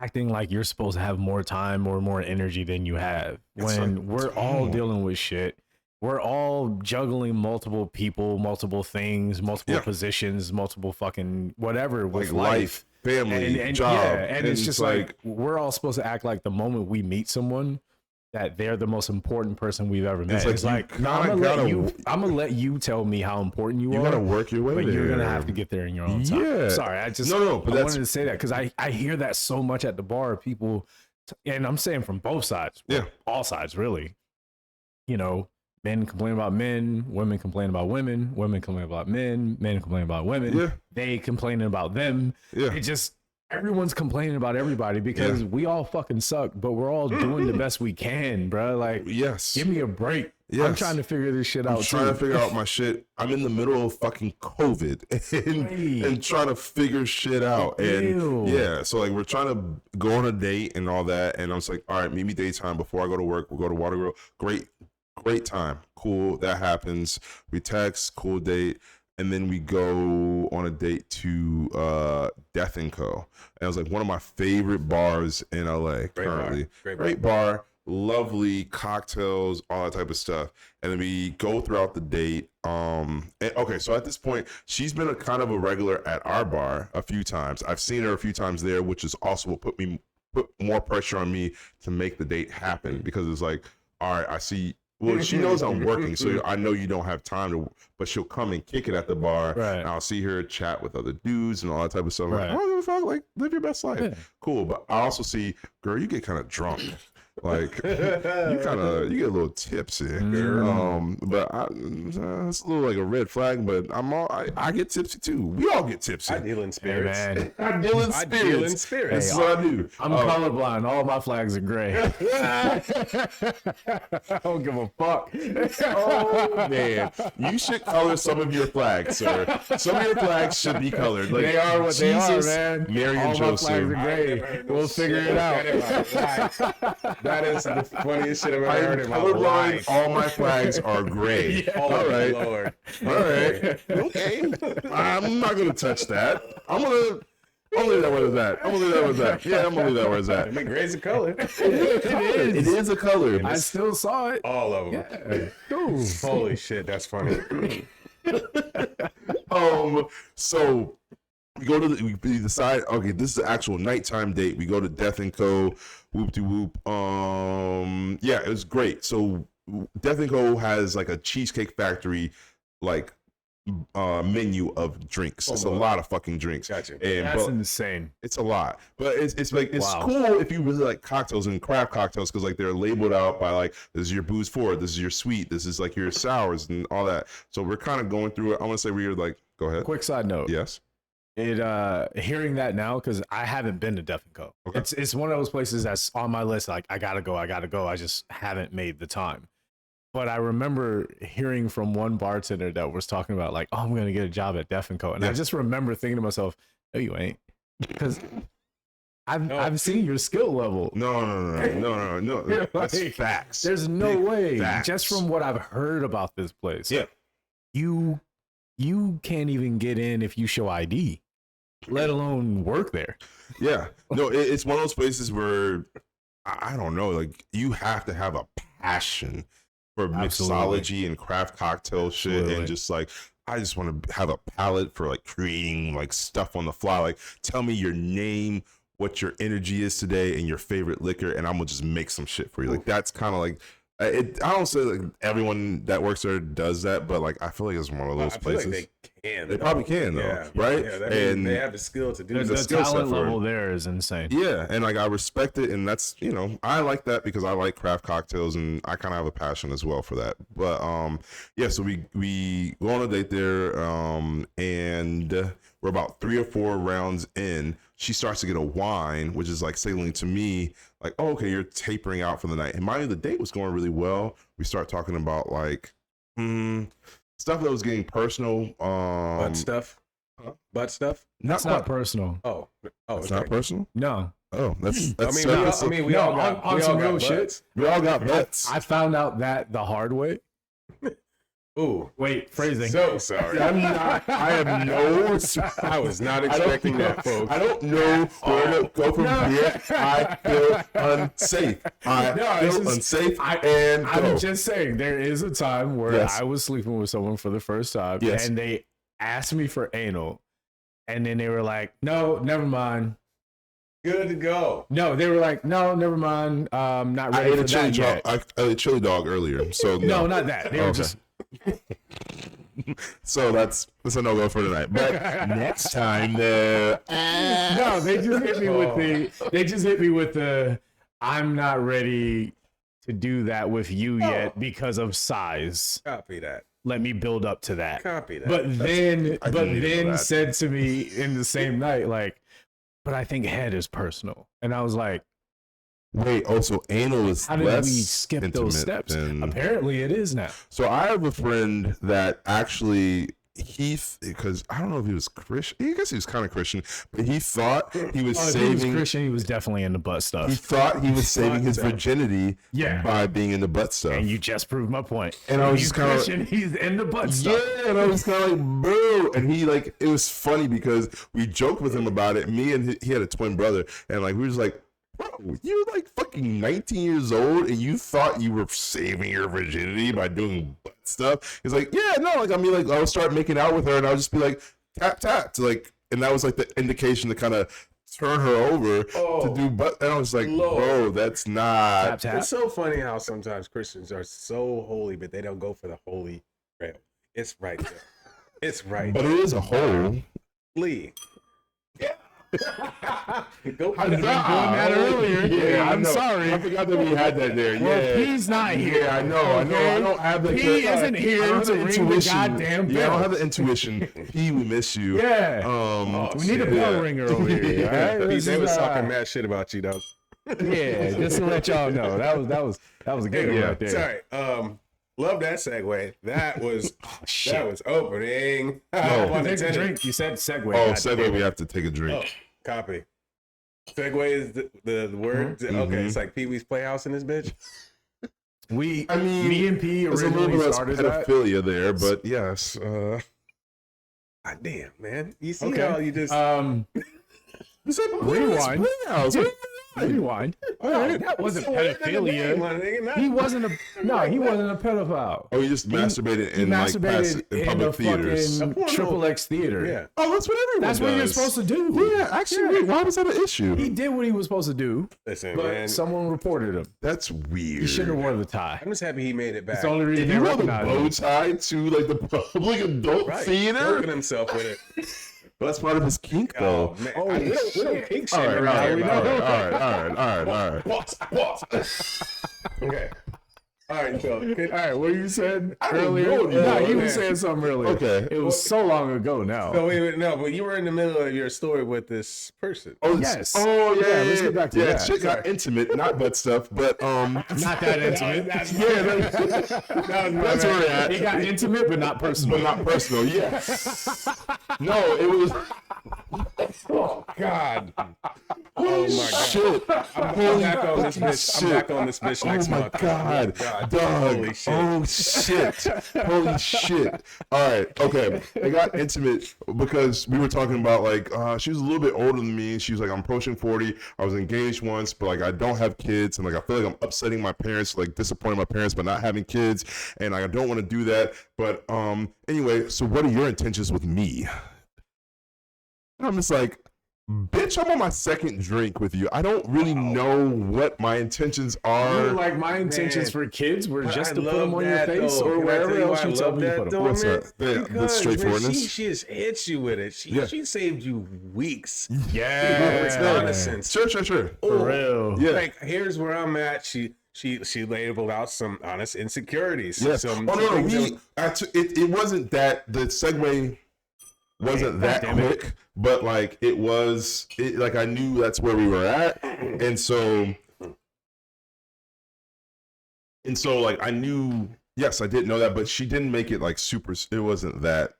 acting like you're supposed to have more time or more energy than you have when we're all dealing with shit. We're all juggling multiple people, multiple things, multiple positions, multiple fucking whatever with like life, family, and job. Yeah, and it's just like we're all supposed to act like the moment we meet someone that they're the most important person we've ever met. It's like no, I'm gonna let you tell me how important you are. You gotta work your way but there. You're gonna have to get there in your own time. Yeah. Sorry, I wanted to say that because I hear that so much at the bar. People, and I'm saying from both sides, all sides really. You know, men complain about men, women complain about women, women complain about men, men complain about women. They complaining about them. It just. Everyone's complaining about everybody because we all fucking suck, but we're all doing the best we can, bro. Like, give me a break. I'm trying to figure this shit out. I'm trying to figure out my shit. I'm in the middle of fucking COVID and trying to figure shit out. And so like we're trying to go on a date and all that. And I was like, all right, meet me daytime before I go to work. We'll go to Water Grill. Great time. Cool. That happens. We text, cool date. And then we go on a date to Death & Co. And it was like one of my favorite bars in LA currently. Great bar, lovely cocktails, all that type of stuff. And then we go throughout the date. Okay, so at this point, she's been a kind of a regular at our bar a few times. I've seen her a few times there, which is also will put more pressure on me to make the date happen because it's like, all right, I see. Well, she knows I'm working, so I know you don't have time but she'll come and kick it at the bar. And I'll see her chat with other dudes and all that type of stuff. Like, I don't give a fuck, like, live your best life. Cool. But I also see, girl, you get kind of drunk. Like, you get a little tipsy. But it's a little like a red flag, but I get tipsy too. We all get tipsy. I deal in spirits. Hey, I deal in spirits. That's what I do. I'm colorblind. All my flags are gray. I don't give a fuck. Oh man, you should color some of your flags, sir. Some of your flags should be colored. Like, they are what they are, man. Mary and Joseph. My flags are gray. We'll figure it out. That is the funniest shit I've ever heard in my life. All my flags are gray. All right. Lord. All right. Okay. I'm not gonna touch that. I'm gonna leave that where it's at. I'm gonna leave that where it's at. I mean, gray's a color. It is a color. I still saw it. All of them. Yeah. Holy shit, that's funny. So we decide, okay, this is an actual nighttime date. We go to Death & Co. Whoop de whoop. Yeah, it was great. So Death & Co. has like a Cheesecake Factory like menu of drinks. It's a lot of fucking drinks. Gotcha. That's insane. It's a lot, but it's like it's cool if you really like cocktails and craft cocktails because like they're labeled out by like this is your booze forward, this is your sweet, this is like your sours and all that. So we're kind of going through it. I want to say we're like, go ahead. Quick side note. Yes. Hearing that now because I haven't been to Death & Co. Okay. It's one of those places that's on my list. Like I gotta go. I just haven't made the time. But I remember hearing from one bartender that was talking about like, oh, I'm gonna get a job at Death & Co. And I just remember thinking to myself, no, you ain't, because I've seen your skill level. No. That's Like, facts. There's no way. Facts. Just from what I've heard about this place. Yeah. You can't even get in if you show ID, let alone work there. Yeah. No, it's one of those places where I don't know, like you have to have a passion for mixology and craft cocktail shit and just like I just want to have a palate for like creating like stuff on the fly. Like tell me your name, what your energy is today, and your favorite liquor, and I'm gonna just make some shit for you. Like that's kind of like I don't say like everyone that works there does that, but like I feel like it's one of those places. Like they probably can though, right? Yeah, and they have the skill to do the skill talent level there is insane. Yeah, and like I respect it, and that's I like that because I like craft cocktails, and I kind of have a passion as well for that. But yeah, so we go on a date there, and we're about 3 or 4 rounds in. She starts to get a wine, which is like signaling to me, like, oh, okay, you're tapering out for the night. And mind you, the date was going really well. We start talking about like stuff that was getting personal. Butt stuff. Butt stuff. That's not personal. Oh, it's not personal. No. Oh, that's. We all got some real shit. We all got butts. I found out that the hard way. Ooh, wait, phrasing. So sorry. I'm not. I have no. I was not expecting that, folks. I don't know where to go from here. I feel unsafe. I feel unsafe. I'm just saying, there is a time where I was sleeping with someone for the first time, and they asked me for anal, and then they were like, "No, never mind." Good to go. No, they were like, "No, never mind. Not ready for that yet." I ate a chili dog earlier, so no, not that. They were just. So that's a no-go for tonight. But next time, no, they just hit me with the. I'm not ready to do that with you yet because of size. Copy that. Let me build up to that. Copy that. But then said to me in the same night, like, but I think head is personal, and I was like, wait, so anal is how did less we skip those steps? Apparently it is now. So I have a friend that actually because I don't know if he was Christian. I guess he was kind of Christian, but he thought he was saving. If he was Christian, he was definitely into butt stuff. He thought he was saving his virginity by being into butt stuff. And you just proved my point. And I was just kind of he's into butt stuff. Yeah, and I was kind of like, bro. And he like, it was funny because we joked with him about it. Me and he had a twin brother, and like we was like, bro, you're like fucking 19 years old and you thought you were saving your virginity by doing butt stuff. He's like, yeah, no, like I mean, like I would start making out with her and I would just be like, tap tap, to like, and that was like the indication to kind of turn her over to do butt. And I was like, bro, that's not. Tap, tap. It's so funny how sometimes Christians are so holy, but they don't go for the holy grail. It's right there. It's right. But it is a hole. Lee. Yeah. Go I was doing that earlier. Yeah, I'm sorry. I forgot that we had that there. Well, he's not here. Yeah, I know. I don't have the. He isn't here to ring the goddamn bell. Yeah, I don't have the intuition. He, we miss you. Yeah. We need a bell ringer over here. All right? They was talking mad shit about you, though. Yeah, just to let y'all know, that was a good one right there. Sorry. Love that segue. That was that was opening. Take a drink. You said segue. Oh, segue. We have to take a drink. Oh, copy. Segue is the word. Mm-hmm. Okay, it's like Pee Wee's Playhouse in this bitch. Me and P originally started pedophilia there, but yes. God damn, man. You see how you just you said rewind. Rewind. No, that wasn't pedophilia. He wasn't a pedophile. Oh, he just masturbated in public theaters. Triple X theater. Yeah. Oh, that's what everyone does. That's what you're supposed to do. Yeah, actually, why was that an issue? He did what he was supposed to do. Listen, but man, someone reported him. That's weird. He shouldn't have worn the tie. I'm just happy he made it back. It's the only reason he wore the bow tie to like the public adult theater. Working himself with it. That's part of his kink, though. Man. We don't kink shit. All right. Okay. All right, so. All right, what you said earlier? No, you were saying something earlier. Okay. It was so long ago now. No, wait, no, but you were in the middle of your story with this person. Oh, yes. Oh, yeah. Let's get back to that. Shit got intimate, not butt stuff, but not that intimate. That's where we're at. It got intimate, but not personal. Yeah. No, it was. Oh God. Oh my God. Shit. I'm back on this bitch. I'm back on this bitch next month. Oh my God. Dog. Holy shit. Oh shit. Holy shit. All right. Okay. It got intimate because we were talking about like she was a little bit older than me. She was like, I'm approaching 40. I was engaged once, but like I don't have kids, and like I feel like I'm upsetting my parents, like disappointing my parents by not having kids, and I don't want to do that. But anyway, so what are your intentions with me? I'm just like, bitch, I'm on my second drink with you. I don't really know what my intentions are. You like my intentions for kids were But just I to put love them on your that, face though. or Can I wherever tell you else why you I tell love me to that, put them. though, What's man? that? The Because, straightforwardness? man, she just hits you with it. She saved you weeks. Yeah. Reconnaissance. Sure. For real. Yeah. Like, here's where I'm at. She labeled out some honest insecurities. Yes. Some Oh no, things it wasn't that the segue wasn't that quick, but like it was. Like I knew that's where we were at, and so like I knew. Yes, I didn't know that, but she didn't make it like super. It wasn't that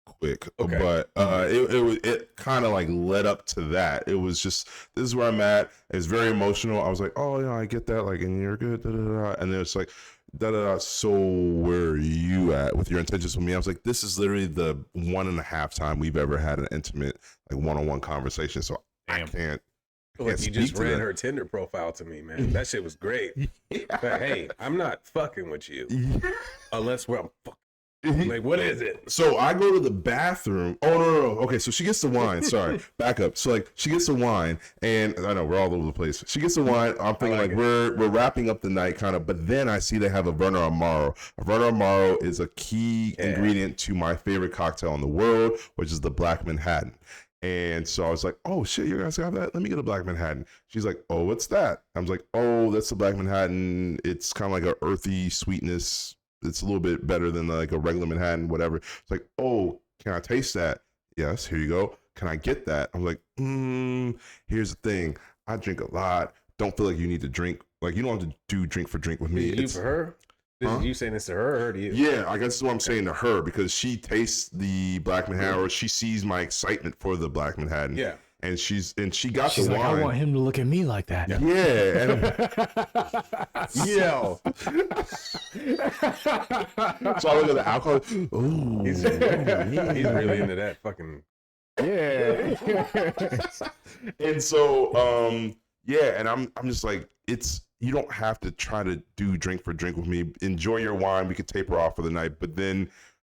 quick, Okay. But it kind of like led up to that. It was just, this is where I'm at. It's very emotional. I was like, oh yeah, I get that. Like, and you're good. Da, da, da. And then it's like, da da da. So where are you at with your intentions with me? I was like, this is literally the 1.5 time we've ever had an intimate like one-on-one conversation. So I can't. Look, you just read her Tinder profile to me, man. That shit was great. But hey, I'm not fucking with you unless we're fucking. Like, what is it? So I go to the bathroom. Oh no. Okay, so she gets the wine. Sorry, back up. So like she gets the wine, and I know we're all over the place. She gets the wine. I'm thinking like we're wrapping up the night, kind of. But then I see they have a Verner Amaro. A Verner Amaro is a key ingredient to my favorite cocktail in the world, which is the Black Manhattan. And so I was like, oh shit, you guys have that? Let me get a Black Manhattan. She's like, oh, what's that? I was like, oh, that's the Black Manhattan. It's kind of like a earthy sweetness. It's a little bit better than like a regular Manhattan, whatever. It's like, oh, can I taste that? Yes, here you go. Can I get that? I'm like, here's the thing. I drink a lot. Don't feel like you need to drink. Like, you don't have to do drink for drink with me. You for her? You saying this to her or her to you? Yeah, I guess that's what I'm saying to her, because she tastes the Black Manhattan, or she sees my excitement for the Black Manhattan. Yeah. And she's got She's the like, wine. I want him to look at me like that. Yeah. Yo. So I look at the alcohol. Ooh. He's really into that fucking. Yeah. And so, yeah, and I'm just like, you don't have to try to do drink for drink with me. Enjoy your wine. We could taper off for the night. But then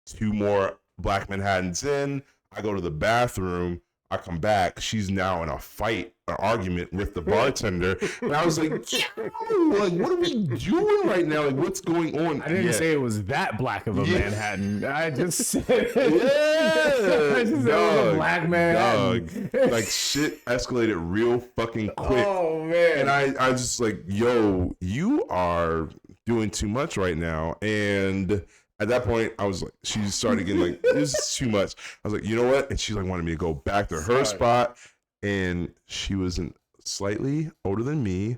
2 more Black Manhattans in. I go to the bathroom. I come back. She's now in a fight, an argument with the bartender. And I was like, like, what are we doing right now? Like, what's going on? I didn't say it was that black of a Manhattan. I just said, I just said it was a Black Manhattan. Like, shit escalated real fucking quick. Oh, man. And I was just like, yo, you are doing too much right now. And at that point, I was like, she started getting like, this is too much. I was like, you know what? And she like wanted me to go back to her spot. And she was slightly older than me,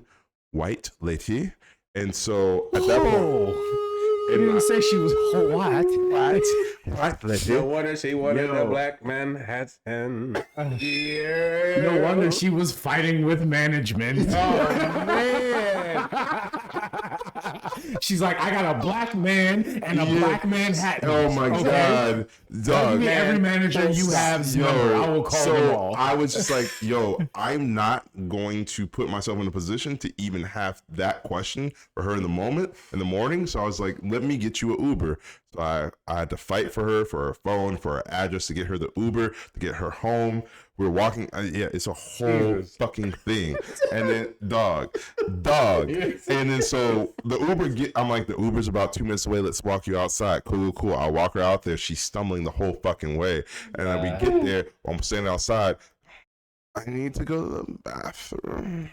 white lady. And so at that point, you didn't say she was white. White lady. No wonder she wanted a Black Manhattan. Yeah. No wonder she was fighting with management. Oh, man. She's like, I got a black man and a Black Manhattan. Oh my God, dog! Every manager you have's number, I will call them all. I was just like, yo, I'm not going to put myself in a position to even have that question for her in the morning. So I was like, let me get you an Uber. So I had to fight for her phone, for her address, to get her the Uber, to get her home. We're walking. It's a whole fucking thing. And then dog. And then so the Uber I'm like, the Uber's about 2 minutes away. Let's walk you outside. Cool. I walk her out there. She's stumbling the whole fucking way. And then we get there. I'm standing outside. I need to go to the bathroom.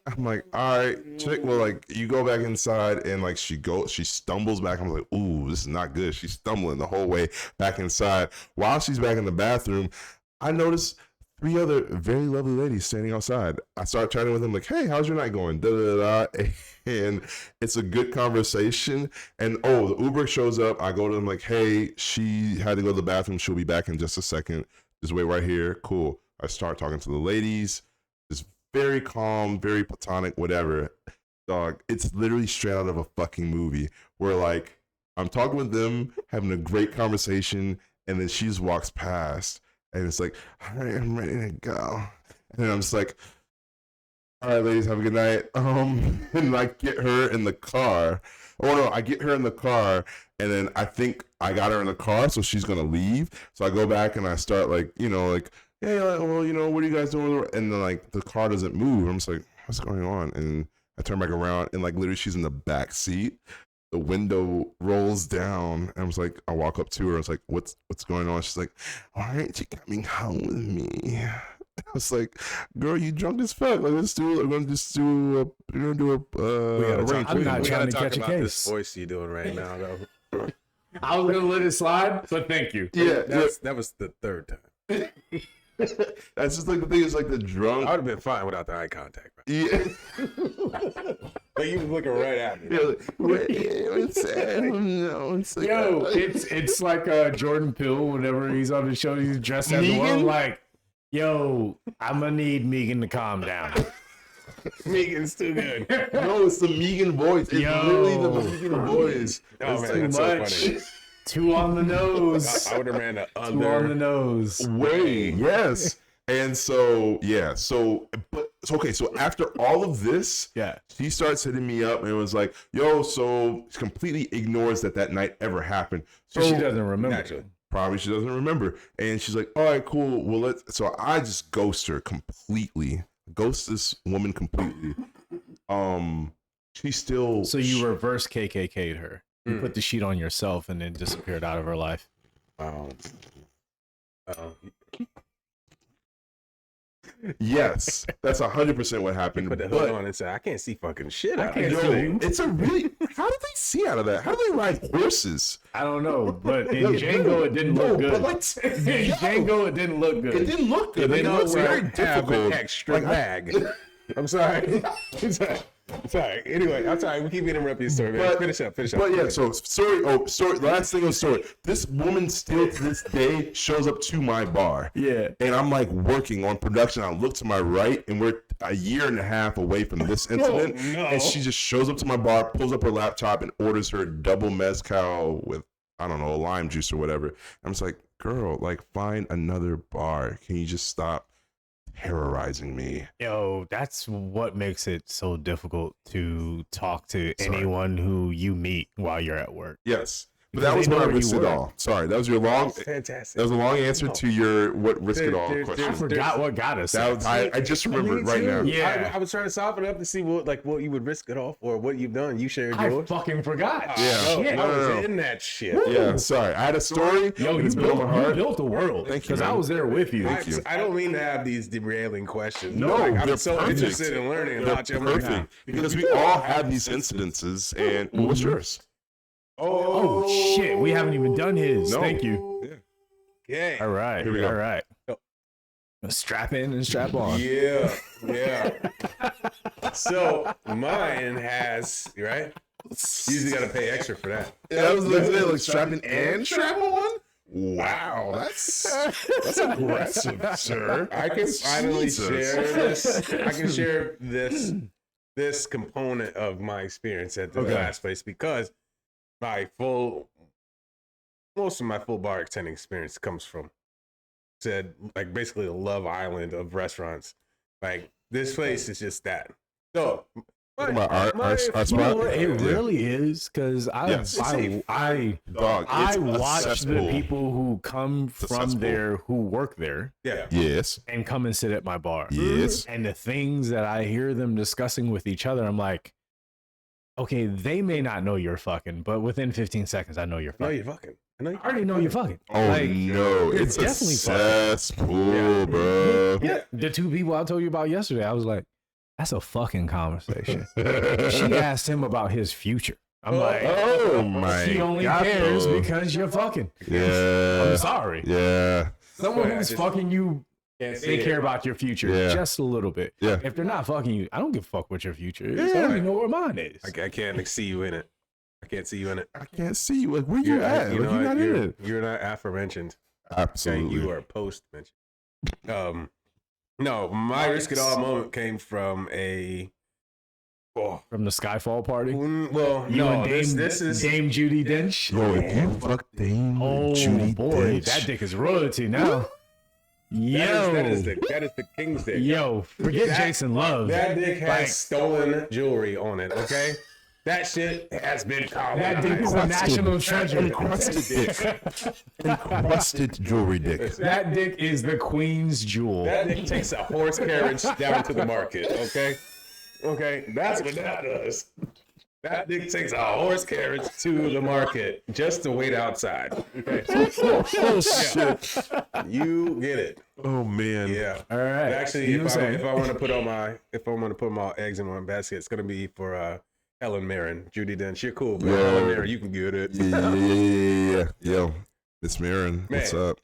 I'm like, all right, chick. Well, like, you go back inside, and like she stumbles back. I'm like, ooh, this is not good. She's stumbling the whole way back inside. While she's back in the bathroom, I noticed 3 other very lovely ladies standing outside. I start chatting with them, like, hey, how's your night going? Da da da. And it's a good conversation. And the Uber shows up. I go to them like, hey, she had to go to the bathroom. She'll be back in just a second. Just wait right here. Cool. I start talking to the ladies. It's very calm, very platonic, whatever. Dog, it's literally straight out of a fucking movie where like I'm talking with them, having a great conversation, and then she just walks past, and it's like, all right, I'm ready to go. And then I'm just like, all right, ladies, have a good night. And I get her in the car. Oh no, I get her in the car, and then I think I got her in the car, so she's gonna leave. So I go back and I start like, hey, well, what are you guys doing? And then like the car doesn't move. I'm just like, what's going on? And I turn back around, and like literally she's in the back seat. The window rolls down, and I was like, I walk up to her. I was like, what's going on? She's like, why aren't you coming home with me? I was like, girl, you drunk as fuck. Like, we're gonna do a talk, I'm not trying to catch a about case. This voice you're doing right now, though. I was gonna let it slide, but thank you. Yeah, that was the third time. That's just like the thing is like the drunk. I would have been fine without the eye contact. Bro. Yeah. Like you was looking right at me. Yeah, like, it's like, Yo, it's like Jordan Peele whenever he's on the show, he's dressed as the one like, yo, I'm gonna need Megan to calm down. Megan's too good. No, it's the Megan voice. It's literally the Megan voice. Oh, it's man, too that's much. so funny. Two on the nose. I would have ran the Two on the other nose. Way, yes. And so, yeah, so after all of this, Yeah. she starts hitting me up and was like, yo, so she completely ignores that night ever happened. So she doesn't remember. naturally. Probably she doesn't remember. And she's like, all right, cool. Well, so I just ghost her completely. Ghost this woman completely. She's still. So you reverse KKK'd her. You put the sheet on yourself and then disappeared out of her life. Yes, that's 100% what happened. Put the hood on and said, I can't see fucking shit out of can't this see. thing. It's a really. How did they see out of that? How do they ride horses? I don't know, but in Django it didn't look good. But like, In Django it didn't look good. it didn't look good. It was very Have difficult. an extra bag. I'm sorry. I'm sorry. Anyway, I'm sorry. We keep interrupting your story, man. Finish up. But yeah, so story. Last thing on story. This woman still to this day shows up to my bar. Yeah. And I'm like working on production. I look to my right, and we're a year and a half away from this incident. Oh, no. And she just shows up to my bar, pulls up her laptop, and orders her double mezcal with, I don't know, lime juice or whatever. I'm just like, girl, like, find another bar. Can you just stop terrorizing me? Yo, that's what makes it so difficult to talk to anyone who you meet while you're at work. Yes. But that was my risk it all. Sorry, that was your long. Fantastic. That was a long answer to your what risk it all question. I forgot what got us. I just remembered right now. Yeah. I was trying to soften it up to see what you would risk it all for, what you've done. You shared I yours. fucking forgot. Yeah. I was in that shit. Yeah, sorry. I had a story. Yo, it's been on my heart. you built the world. Thank you, Because I man. was there with you. Thank you. I don't mean to have these derailing questions. No, I'm they're so perfect. interested in learning about your Perfect. Because we all have these incidences. And what's yours? Oh, shit. We haven't even done his. No. Thank you. Okay. All right. Here we go. All right. Strap in and strap on. Yeah. So mine has, right? You usually got to pay extra for that. Yeah, I was like strapping and strap on? Wow, that's aggressive, sir. I can finally Jesus. share this. I can share this component of my experience at the last place because most of my full bar attending experience comes from like basically the Love Island of restaurants. Like this place is just that. So Our spot? It really is because I watch the people who come from there who work there Yes. and come and sit at my bar. Yes. And the things that I hear them discussing with each other, I'm like, okay, they may not know you're fucking, but within 15 seconds, I know you're No, fucking. you're fucking. I already know you're fucking. Oh Like, no, it's definitely a cesspool, bro. Yeah, the two people I told you about yesterday, I was like, that's a fucking conversation. She asked him about his future. I'm like, Oh my he only God. cares because you're fucking. Yeah. I'm sorry. Yeah. Someone who's fucking you, they care about your future just a little bit. Yeah. If they're not fucking you, I don't give a fuck what your future is. I don't even know where mine is. I can't see you in it. I can't see you in it. I can't see you. Like, where you at? Like, you're not in it. You're not aforementioned. Absolutely. You are post mentioned. No, my risk it all moment came from a. From the Skyfall party? Well, You no, and Dame, this is Dame Judi Dench? Yo, if you fuck Dame Judi boy, Dench, that dick is royalty now. that is the king's dick. Yo, forget Jason Love. That dick has stolen jewelry on it, okay? That shit has been That dick is a national treasure. encrusted dick, encrusted jewelry dick. That dick is the queen's jewel. That dick takes a horse carriage down to the market, okay? Okay, that's what that does. That dick takes a horse carriage to the market just to wait outside. Okay. Oh shit! You get it. Oh man. Yeah. All right. Actually, if I want to put my eggs in one basket, it's gonna be for Helen Mirren, Judi Dench. You're cool, but Helen Mirren, you can get it. Yeah. Yo, Miss Mirren, what's up?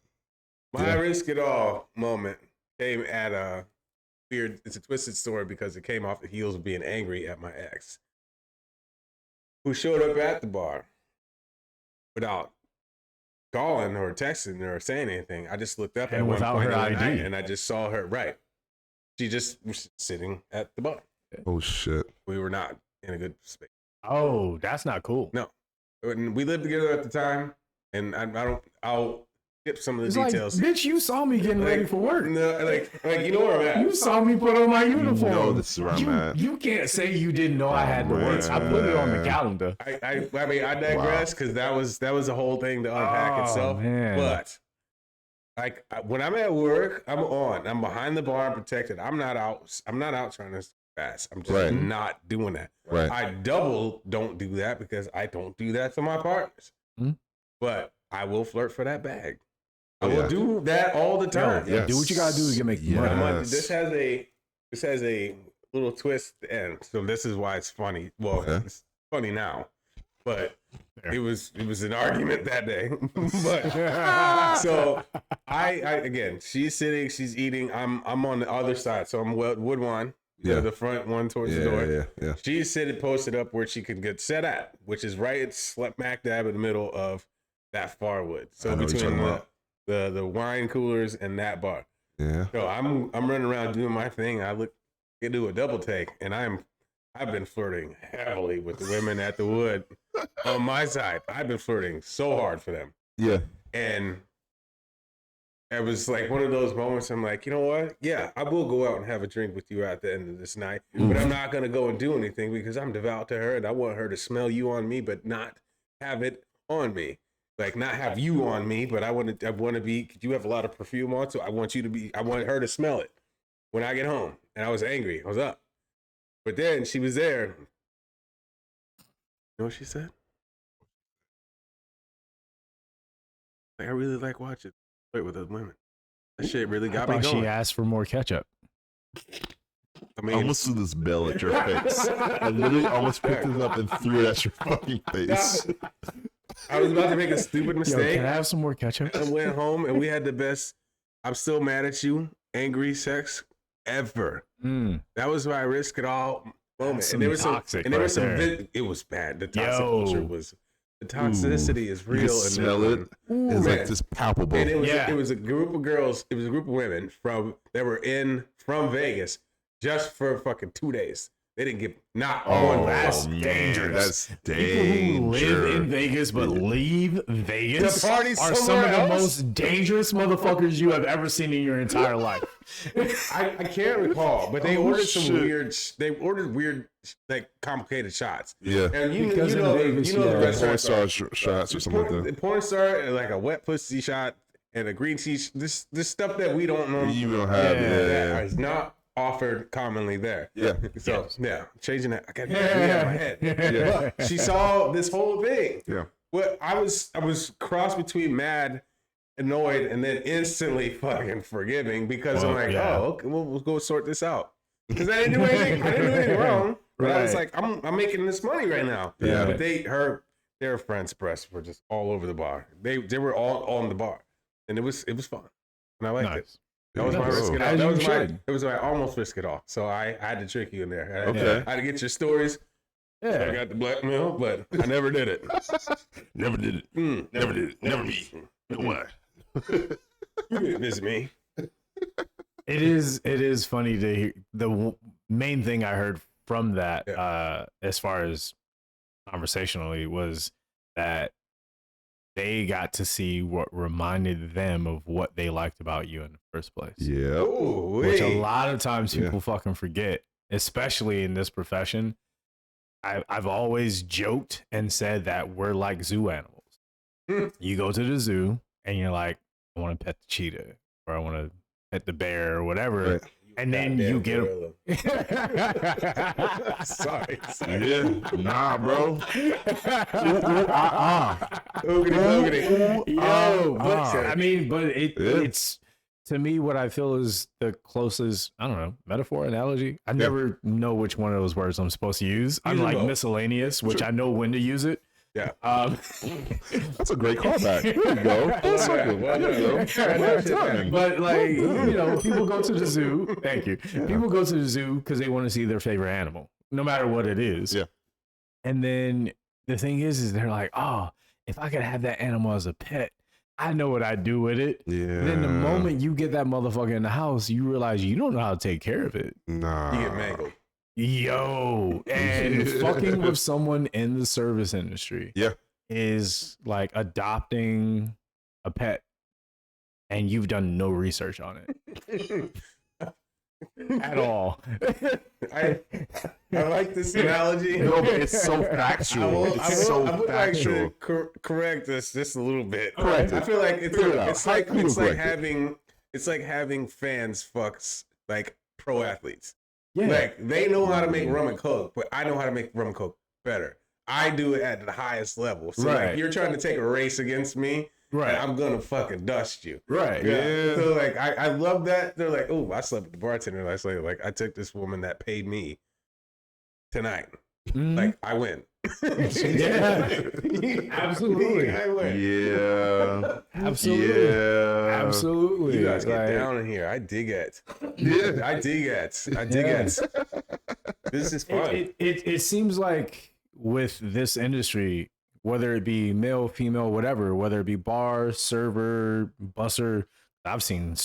My risk it all moment came at a weird. It's a twisted story because it came off the heels of being angry at my ex, who showed up at the bar without calling or texting or saying anything. I just looked up And at one without point her in the night ID. and I just saw her. Right, she just was sitting at the bar. Oh shit! We were not in a good space. Oh, that's not cool. No, we lived together at the time, and I'll skip some of the It's details. like, bitch, you saw me getting ready for work. No, like you know where I'm at. You saw me put on my uniform. know this is where I'm at. You can't say you didn't know I had to work. I put it on the calendar. I mean, I digress because that was a whole thing to unpack itself. Man. But like when I'm at work, I'm on. I'm behind the bar. I'm protected. I'm not out. I'm not out trying to fast. I'm just not doing that. Right. I don't do that because I don't do that to my partners. Hmm? But I will flirt for that bag. I Oh, will yeah. do that all the time. Yes. Do what you gotta do to make Yes. money. This has a little twist at the end, so this is why it's funny. Well, it's funny now, but it was an argument that day. But so I again, she's sitting, she's eating. I'm on the other side, so I'm wood one, the front one towards the door. Yeah. She's sitting posted up where she can get set at, which is right smack dab in the middle of that far wood. So between the wine coolers and that bar. Yeah. So I'm running around doing my thing. I do a double take, and I've been flirting heavily with the women at the wood on my side. I've been flirting so hard for them. Yeah. And it was like one of those moments I'm like, you know what? Yeah, I will go out and have a drink with you at the end of this night, but I'm not going to go and do anything because I'm devout to her and I want her to smell you on me, but not have it on me. Like not have you on me, but I want to be, you have a lot of perfume on, so I want her to smell it when I get home. And I was angry. I was up. But then she was there. You know what she said? Like, I really like watching flirt with those women. That shit really got me going. She asked for more ketchup. I mean, I almost threw this bell at your face. I literally almost picked it up and threw it at your fucking face. I was about to make a stupid mistake. Yo, can I have some more ketchup? I went home and we had the best I'm still mad at you angry sex ever. That was my risk it all moment. And there was toxic it was bad. The toxic culture was the toxicity is real. You can smell it. It's like just palpable. And it was a group of girls. It was a group of women from Vegas just for fucking 2 days. They didn't get not one. That's dangerous. That's dangerous. People who live in Vegas but leave Vegas The party are some somewhere of the else? most dangerous motherfuckers you have ever seen in your entire life. I can't recall, but they ordered some weird. They ordered weird, like complicated shots. Yeah. And Because in Vegas, the Porn restaurant star shots or something like that. porn star and like a wet pussy shot and a green tea. This stuff that we don't know. You don't have. That is not offered commonly there. Yeah. So changing that. I got that in my head. But she saw this whole thing. Yeah. Well, I was crossed between mad, annoyed, and then instantly fucking forgiving because I'm like, oh, okay, we'll go sort this out. Because I didn't do anything wrong. But I was like, I'm making this money right now. Yeah. But their friends' breasts were just all over the bar. They were all on the bar, and it was fun, and I liked it. That was my risk it all. It was my almost risk it all. So I had to trick you in there. I had to get your stories. Yeah. I got the blackmail, but I never did it. Never did it. Never did it. Never me. No why. You didn't visit me. It is funny to hear. The main thing I heard from that, as far as conversationally, was that they got to see what reminded them of what they liked about you in the first place. Yeah. Which a lot of times people fucking forget, especially in this profession. I've always joked and said that we're like zoo animals. You go to the zoo and you're like, I want to pet the cheetah, or I want to pet the bear, or whatever. Right. And then you get them. Sorry. Yeah. Nah, bro. I mean, but it's, to me, what I feel is the closest, I don't know, metaphor, analogy. I never know which one of those words I'm supposed to use. I'm like miscellaneous, which I know when to use it. Yeah. That's a great callback. There you go. But like, you know, people go to the zoo. Thank you. People go to the zoo because they want to see their favorite animal, no matter what it is. Yeah. And then the thing is they're like, oh, if I could have that animal as a pet, I know what I'd do with it. Yeah. And then the moment you get that motherfucker in the house, you realize you don't know how to take care of it. Nah. You get mangled. Yo, and fucking with someone in the service industry is like adopting a pet and you've done no research on it at all. I like this analogy. No, but it's so factual. I would like to correct this just a little bit. Correct. I feel like it's like having fans fucks like pro athletes. Yeah. Like, they know how to make rum and coke, but I know how to make rum and coke better. I do it at the highest level. So like, you're trying to take a race against me, and I'm gonna fucking dust you. Right. Yeah. So like, I love that. They're like, oh, I slept with the bartender last night. Like, I took this woman that paid me tonight. Like, I win. Yeah. Absolutely. I win. Yeah. Absolutely. Yeah. Absolutely. You guys get down in here. I dig it. Yeah. I dig it. This is fun. It seems like with this industry, whether it be male, female, whatever, whether it be bar, server, busser, I've seen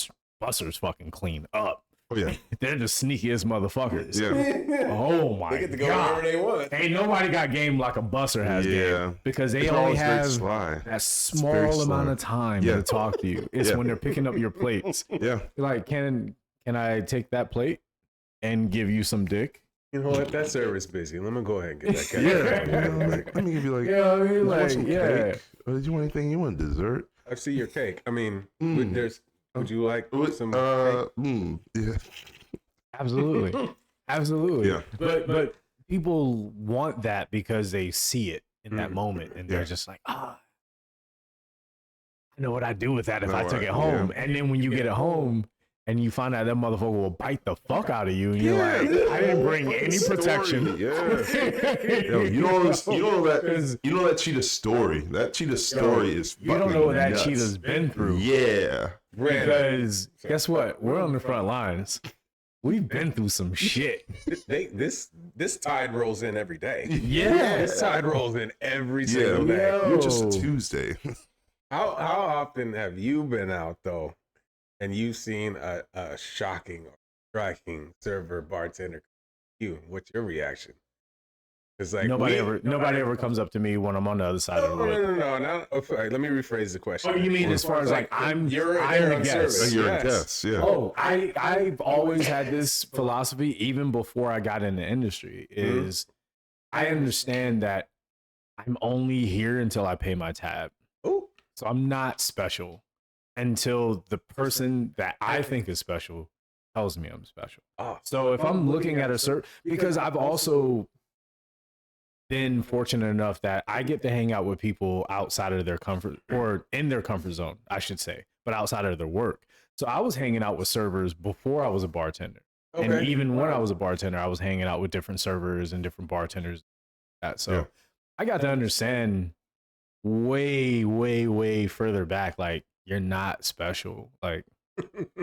bussers fucking clean up. Oh yeah, they're the sneakiest motherfuckers. Yeah. Oh my god, they get to go wherever they want. Ain't nobody got game like a busser has game, because they only have that small amount of time to talk to you. It's when they're picking up your plates. Yeah, like, can I take that plate and give you some dick? You know what? That server's busy. Let me go ahead and get that guy. Let me give you like, cake? Or did you want anything? You want dessert? I see your cake. I mean, would you like some cake? Yeah. Absolutely. Yeah. But people want that because they see it in that moment, and they're just like, I know what I'd do with that if I took it home. And then when you get it home and you find out that motherfucker will bite the fuck out of you, and you're like, I didn't bring any protection. Yo, you know that cheetah story. That cheetah story is fucking you don't know what that nuts. cheetah's been through. Yeah. Because guess what? We're on the front lines. We've been through some shit. This tide rolls in every day. Yeah. This tide rolls in every single day. You're just Tuesday. How often have you been out though, and you've seen a shocking or striking server bartender? What's your reaction? It's like nobody ever comes up to me when I'm on the other side of the road. No. Okay, let me rephrase the question. Oh, you mean as far as like you're a guest? You're a guest. Yeah. Oh, I've always had this philosophy, even before I got in the industry. Is I understand that I'm only here until I pay my tab. Oh, so I'm not special until the person that I think is special tells me I'm special. So if I'm looking at a certain, because I've also been fortunate enough that I get to hang out with people outside of their comfort, or in their comfort zone, I should say, but outside of their work. So I was hanging out with servers before I was a bartender. Okay. And even when I was a bartender, I was hanging out with different servers and different bartenders. So I got to understand way, way, way further back, like, you're not special. Like,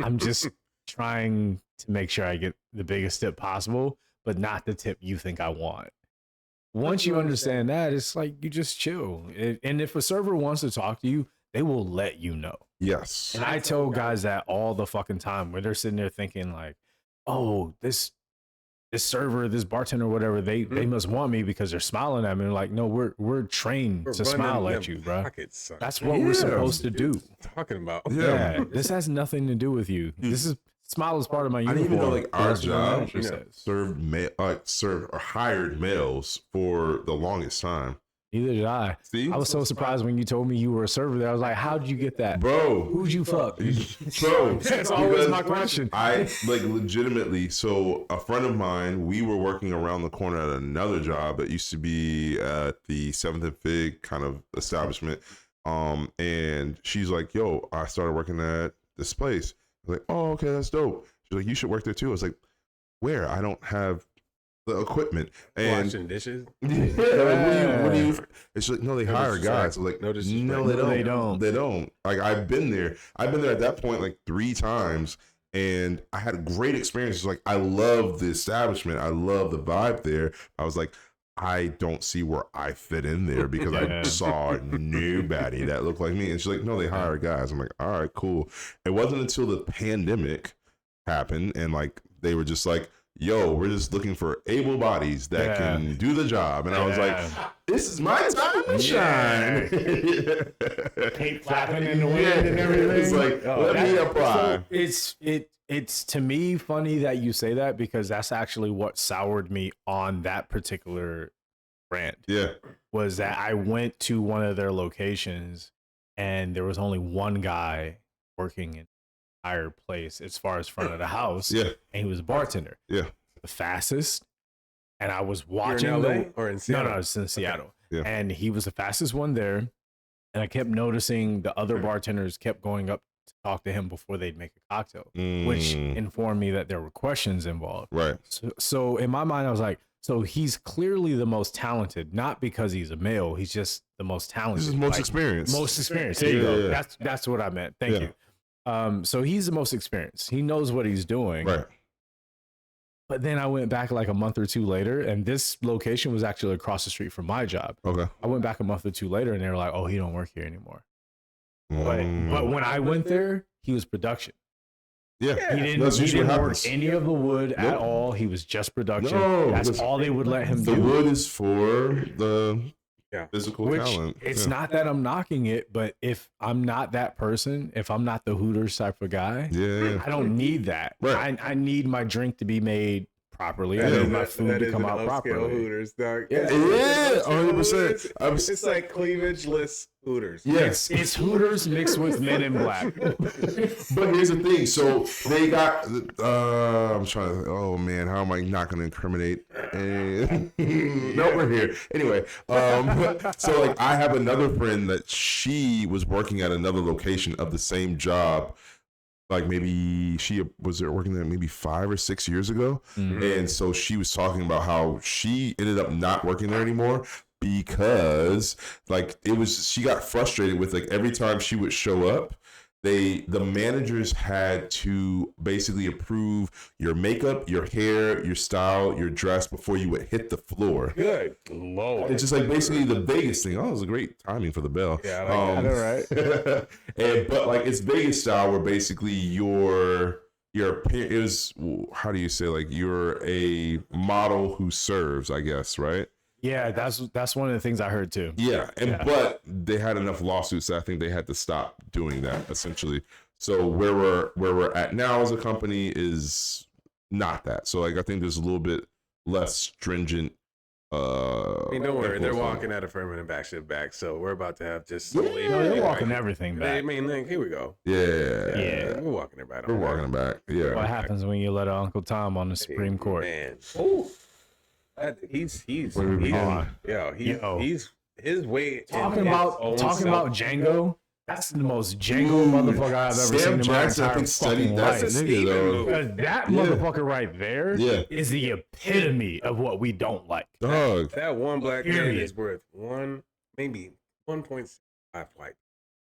I'm just trying to make sure I get the biggest tip possible, but not the tip you think I want. Once you understand that, it's like you just chill. And if a server wants to talk to you, they will let you know. Yes. And I tell guys that all the fucking time where they're sitting there thinking like, oh, this server, this bartender, whatever, they must want me because they're smiling at me. Like, no, we're trained to smile at you, bro. That's what we're supposed to do. Talking about. Yeah. This has nothing to do with you. This is smile is part of my uniform. I didn't even know like our job served or hired males for the longest time. Neither did I. See? I was so surprised when you told me you were a server there. I was like, how did you get that? Bro. Who'd you fuck? Bro. That's always my question. I like legitimately, so a friend of mine, we were working around the corner at another job that used to be at the 7th and Fig kind of establishment. And she's like, yo, I started working at this place. I was like, oh, okay, that's dope. She's like, you should work there too. I was like, where? I don't have the equipment. And washing dishes. Yeah. What do you? It's like, no, they hire guys. I'm like, no, they don't. They don't. Like, I've been there at that point like 3 times, and I had great experiences. Like, I love the establishment. I love the vibe there. I was like, I don't see where I fit in there because I saw nobody that looked like me. And she's like, no, they hire guys. I'm like, all right, cool. It wasn't until the pandemic happened and like they were just like, yo, we're just looking for able bodies that can do the job. And I was like, this is my time to shine. Cape flapping in the wind and everything. It's like, let me apply. It's to me funny that you say that because that's actually what soured me on that particular brand. Yeah. Was that I went to one of their locations and there was only one guy working in the entire place as far as front of the house. Yeah. And he was a bartender. Yeah. The fastest. And I was watching. You're in LA or in Seattle? No, it's in Seattle. Okay. Yeah. And he was the fastest one there. And I kept noticing the other bartenders kept going up to talk to him before they'd make a cocktail, which informed me that there were questions involved. Right. So in my mind, I was like, so he's clearly the most talented, not because he's a male. He's just the most talented. This is most experienced. Most experienced. There you go. Yeah. That's what I meant. Thank you. So he's the most experienced. He knows what he's doing. Right. But then I went back like a month or two later, and this location was actually across the street from my job. Okay. I went back a month or two later, and they were like, "Oh, he don't work here anymore." But when I went there, he was production. Yeah. He didn't work any of the wood at all. He was just production. No, that's all they would let him do. The wood is for the physical talent. It's not that I'm knocking it, but if I'm not that person, if I'm not the Hooters type of guy, I don't need that. Right. I need my drink to be made properly. I need my food to come out properly. Hooters, dog. Yeah, 100%. It's like cleavage-less Hooters. Yes, it's Hooters mixed with Men in Black. But here's the thing. So they got. I'm trying to. Oh man, how am I not going to incriminate? No, we're here anyway. So like, I have another friend that she was working at another location of the same job. Like maybe she was there working there maybe 5 or 6 years ago. Mm-hmm. And so she was talking about how she ended up not working there anymore because like she got frustrated with like every time she would show up, the managers had to basically approve your makeup, your hair, your style, your dress before you would hit the floor. Good Lord. It's just like basically the Vegas thing. Oh, it was a great timing for the bell. Yeah, I know, right? But like it's Vegas style where basically it was, how do you say, like you're a model who serves, I guess, right? Yeah, that's one of the things I heard too. Yeah, but they had enough lawsuits that I think they had to stop doing that essentially. So where we're at now as a company is not that. So like I think there's a little bit less stringent. Don't worry, they're walking out of permanent backship back, so we're about to have just they're walking everything back. I mean, like, here we go. Yeah, we're walking it back. We're walking it back. Yeah. What happens when you let Uncle Tom on the Supreme Court? Man, he's his way. Talking about Django. That's the most Django motherfucker I've ever seen in my entire fucking life. That motherfucker right there is the epitome of what we don't like. Dog. That one black man is worth maybe 1.5 white.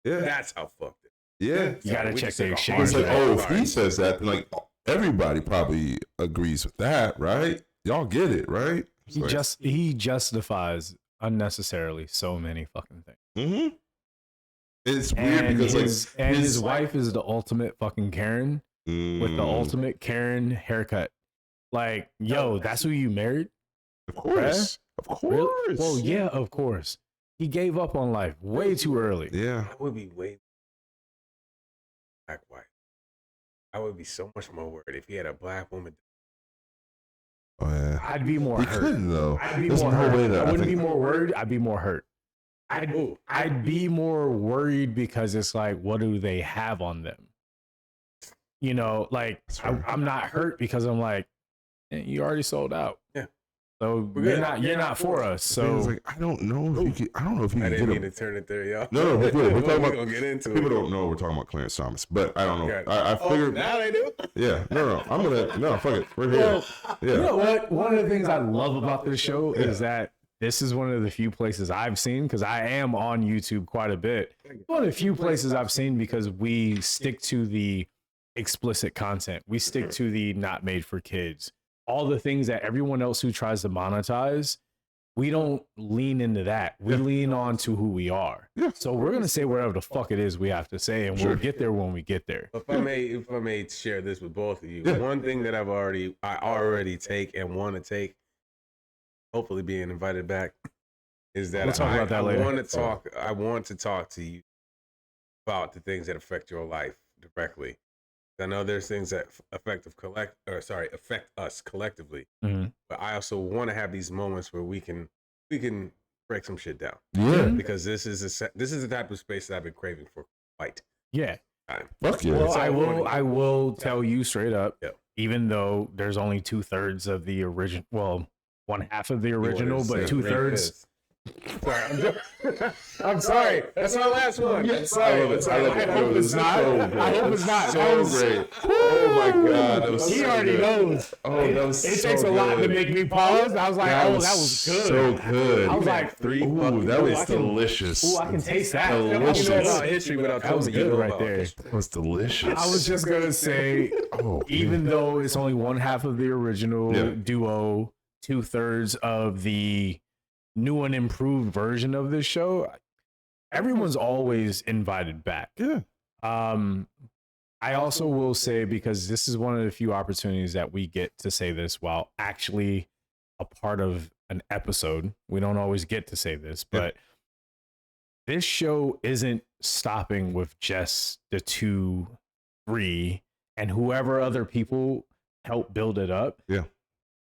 Yeah. That's how fucked it. Yeah. You gotta check the exchange. It's like, if he says that, then like everybody probably agrees with that, right? Y'all get it, right? He justifies unnecessarily so many fucking things. Mm-hmm. It's weird because his wife is the ultimate fucking Karen with the ultimate Karen haircut. Like, yo, that's who you married? Of course. Bruh? Of course. Really? Well, yeah, of course. He gave up on life way too early. Yeah. I would be way black white. I would be so much more worried if he had a black woman. Oh yeah. I'd be more hurt. He couldn't though. I'd be more hurt. I wouldn't be more worried. I'd be more hurt. I'd be more worried because it's like, what do they have on them? You know, like I'm not hurt because I'm like, you already sold out. Yeah. So you're not for us. So like, I don't know if you can. I didn't mean to turn it there, y'all. No, we're talking about. Gonna get into people it. don't know we're talking about Clarence Thomas, but I don't know. Okay. I figured. Now they do. Yeah. No. Fuck it. We're here. Well, yeah. You know what? One of the things I love about this show is that this is one of the few places I've seen, because I am on YouTube quite a bit. One of the few places I've seen because we stick to the explicit content. We stick to the not made for kids. All the things that everyone else who tries to monetize, we don't lean into that. We lean on to who we are. Yeah. So we're going to say whatever the fuck it is we have to say, and we'll get there when we get there. If I may share this with both of you, one thing that I already take and want to take, hopefully being invited back, is that we'll talk about that later. I want to talk to you about the things that affect your life directly. I know there's things that affect us collectively, but I also want to have these moments where we can break some shit down. Yeah, because this is the type of space that I've been craving for quite. Yeah. Time. Fuck yeah. Well, I will tell you straight up. Even though there's only 2/3 of the original, well, 1/2 of the original, but 2/3. Sorry, I'm sorry. That's my last one. Yeah, sorry. I hope it's not. I hope it's not. So great. Oh my god, that was he so already good. knows. Oh, that was it so takes a lot to make me pause. I was like, that was good. So good. I was like, ooh, that was delicious. Ooh, I can taste that. Delicious. I don't know about history without that was good right there. That was delicious. I was just gonna say, even though it's only 1/2 of the original duo, 2/3 of the new and improved version of this show, everyone's always invited back. Yeah. I also will say, because this is one of the few opportunities that we get to say this while actually a part of an episode. We don't always get to say this, but this show isn't stopping with just the 2, 3, and whoever other people help build it up. Yeah.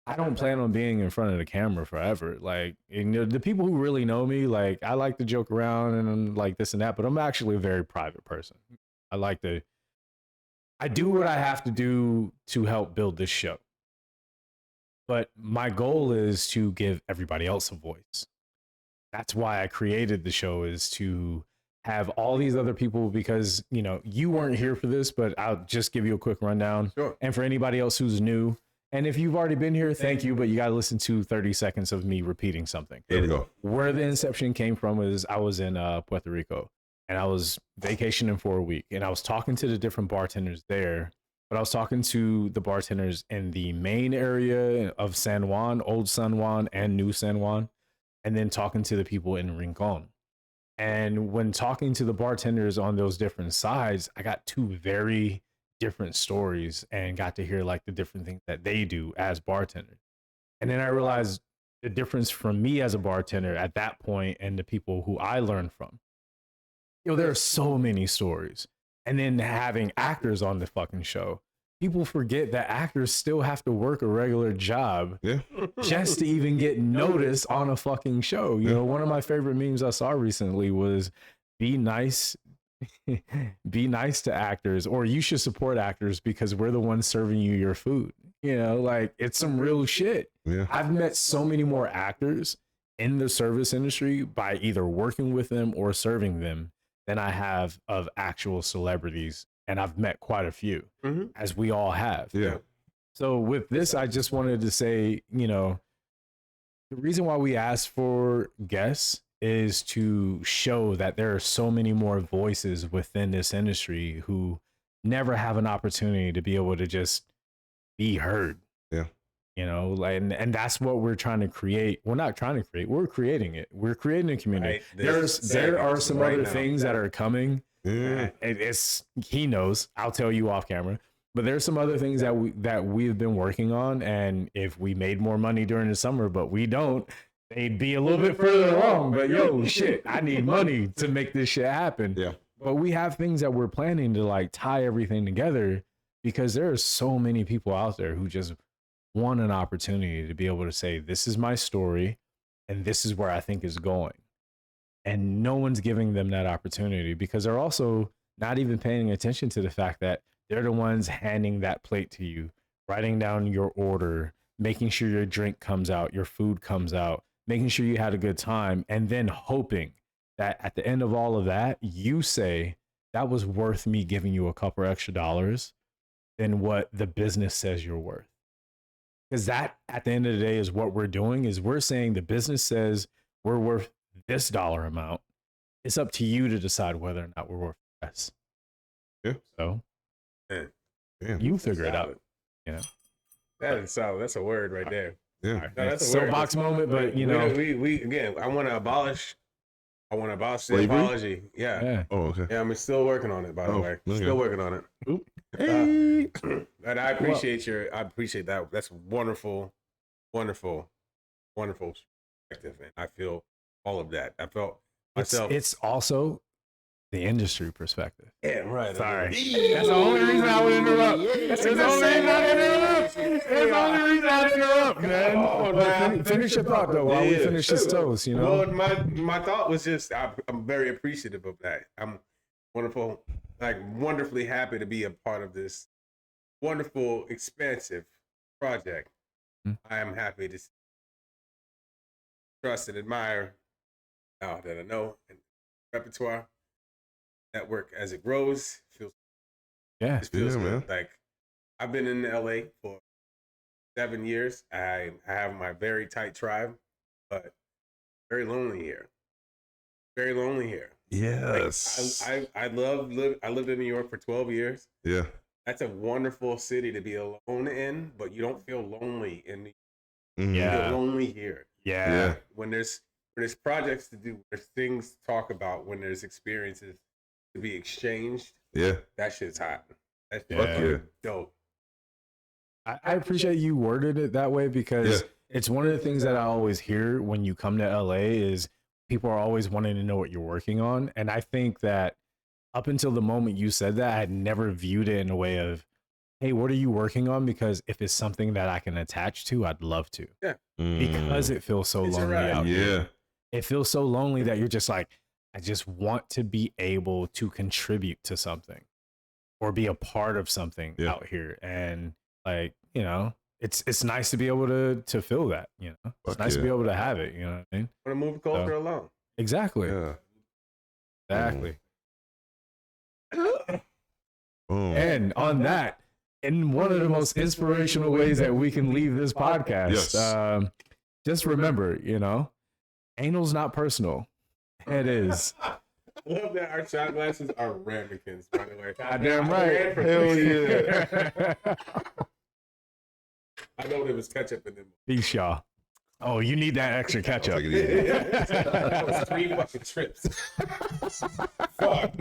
I don't plan on being in front of the camera forever. Like, you know, the people who really know me, like, I like to joke around and I'm like this and that, but I'm actually a very private person. I do what I have to do to help build this show. But my goal is to give everybody else a voice. That's why I created the show, is to have all these other people, because, you know, you weren't here for this, but I'll just give you a quick rundown. Sure. And for anybody else who's new, and if you've already been here, thank you, but you got to listen to 30 seconds of me repeating something. There we go. Where the inception came from is I was in Puerto Rico, and I was vacationing for a week, and I was talking to the different bartenders there, but I was talking to the bartenders in the main area of San Juan, Old San Juan and New San Juan, and then talking to the people in Rincon. And when talking to the bartenders on those different sides, I got 2 very different stories and got to hear like the different things that they do as bartenders. And then I realized the difference from me as a bartender at that point and the people who I learned from. You know, there are so many stories. And then having actors on the fucking show, people forget that actors still have to work a regular job just to even get noticed on a fucking show. You know, one of my favorite memes I saw recently was, be nice to actors, or you should support actors because we're the ones serving you your food. You know, like, it's some real shit. Yeah. I've met so many more actors in the service industry by either working with them or serving them than I have of actual celebrities. And I've met quite a few, as we all have. Yeah. So with this, I just wanted to say, you know, the reason why we ask for guests is to show that there are so many more voices within this industry who never have an opportunity to be able to just be heard. Yeah. You know, like, and that's what we're trying to create. We're not trying to create. We're creating it. We're creating a community. Right. There are some right other now. things that are coming. Yeah. It's he knows. I'll tell you off camera. But there's some other things that we've been working on, and if we made more money during the summer, but we don't, they'd be a little bit further along. But yo, shit, I need money to make this shit happen. Yeah. But we have things that we're planning to like tie everything together, because there are so many people out there who just want an opportunity to be able to say, this is my story and this is where I think is going. And no one's giving them that opportunity, because they're also not even paying attention to the fact that they're the ones handing that plate to you, writing down your order, making sure your drink comes out, your food comes out, making sure you had a good time, and then hoping that at the end of all of that, you say, that was worth me giving you a couple extra dollars than what the business says you're worth. Because that, at the end of the day, is what we're doing, is we're saying the business says we're worth this dollar amount. It's up to you to decide whether or not we're worth less. Yeah. So Yeah. you figure it out. You know, That is solid. That's a word right there. Yeah. right. No, that's a word. Soapbox moment, but you know, we again. I want to abolish the Slavery? apology. Yeah. yeah. Oh, okay. Yeah, I'm still working on it, by the Oh, way. okay. Still working on it. Hey. And I appreciate I appreciate that. That's wonderful, wonderful, wonderful perspective. And I feel all of that. I felt myself. It's also the industry perspective. Yeah, right. Sorry. That's the only reason I would interrupt. That's the only reason I interrupt. That's the only reason I interrupt, man. Oh, man. Finish your thought, though, while we finish this toast, you know? Well, my thought was just, I'm very appreciative of that. I'm wonderfully happy to be a part of this wonderful, expansive project. I am happy to trust and admire now that I know and repertoire network as it grows. Feels Yeah. it feels Yeah, good. man. Like I've been in LA for 7 years. I have my very tight tribe, but very lonely here. Very lonely here. Yes. I lived in New York for 12 years. Yeah. That's a wonderful city to be alone in, but you don't feel lonely in New York. Mhm. You Yeah. feel lonely here. Yeah. When there's projects to do, there's things to talk about, when there's experiences to be exchanged, Yeah. that shit's hot. That's Fuck yeah. dope. I appreciate you worded it that way, because it's one of the things that I always hear when you come to LA is people are always wanting to know what you're working on. And I think that up until the moment you said that, I had never viewed it in a way of, hey, what are you working on? Because if it's something that I can attach to, I'd love to. Yeah. Because it feels so It's a lonely ride. out here. Yeah. It feels so lonely that you're just like, I just want to be able to contribute to something or be a part of something out here. And like, you know, it's nice to be able to feel that, you know. It's nice to be able to have it, you know what I mean? Want to move the culture along. Exactly. Yeah. Exactly. Boom. And on that, in one of the most inspirational ways that we can leave this podcast, just remember, you know, anal's not personal. It is. I love that our shot glasses are ramekins, by the way. Goddamn right. Hell yeah. I know there was ketchup in them. Peace, y'all. Oh, you need that extra ketchup. Take it easy. That was 3 fucking trips. Fuck.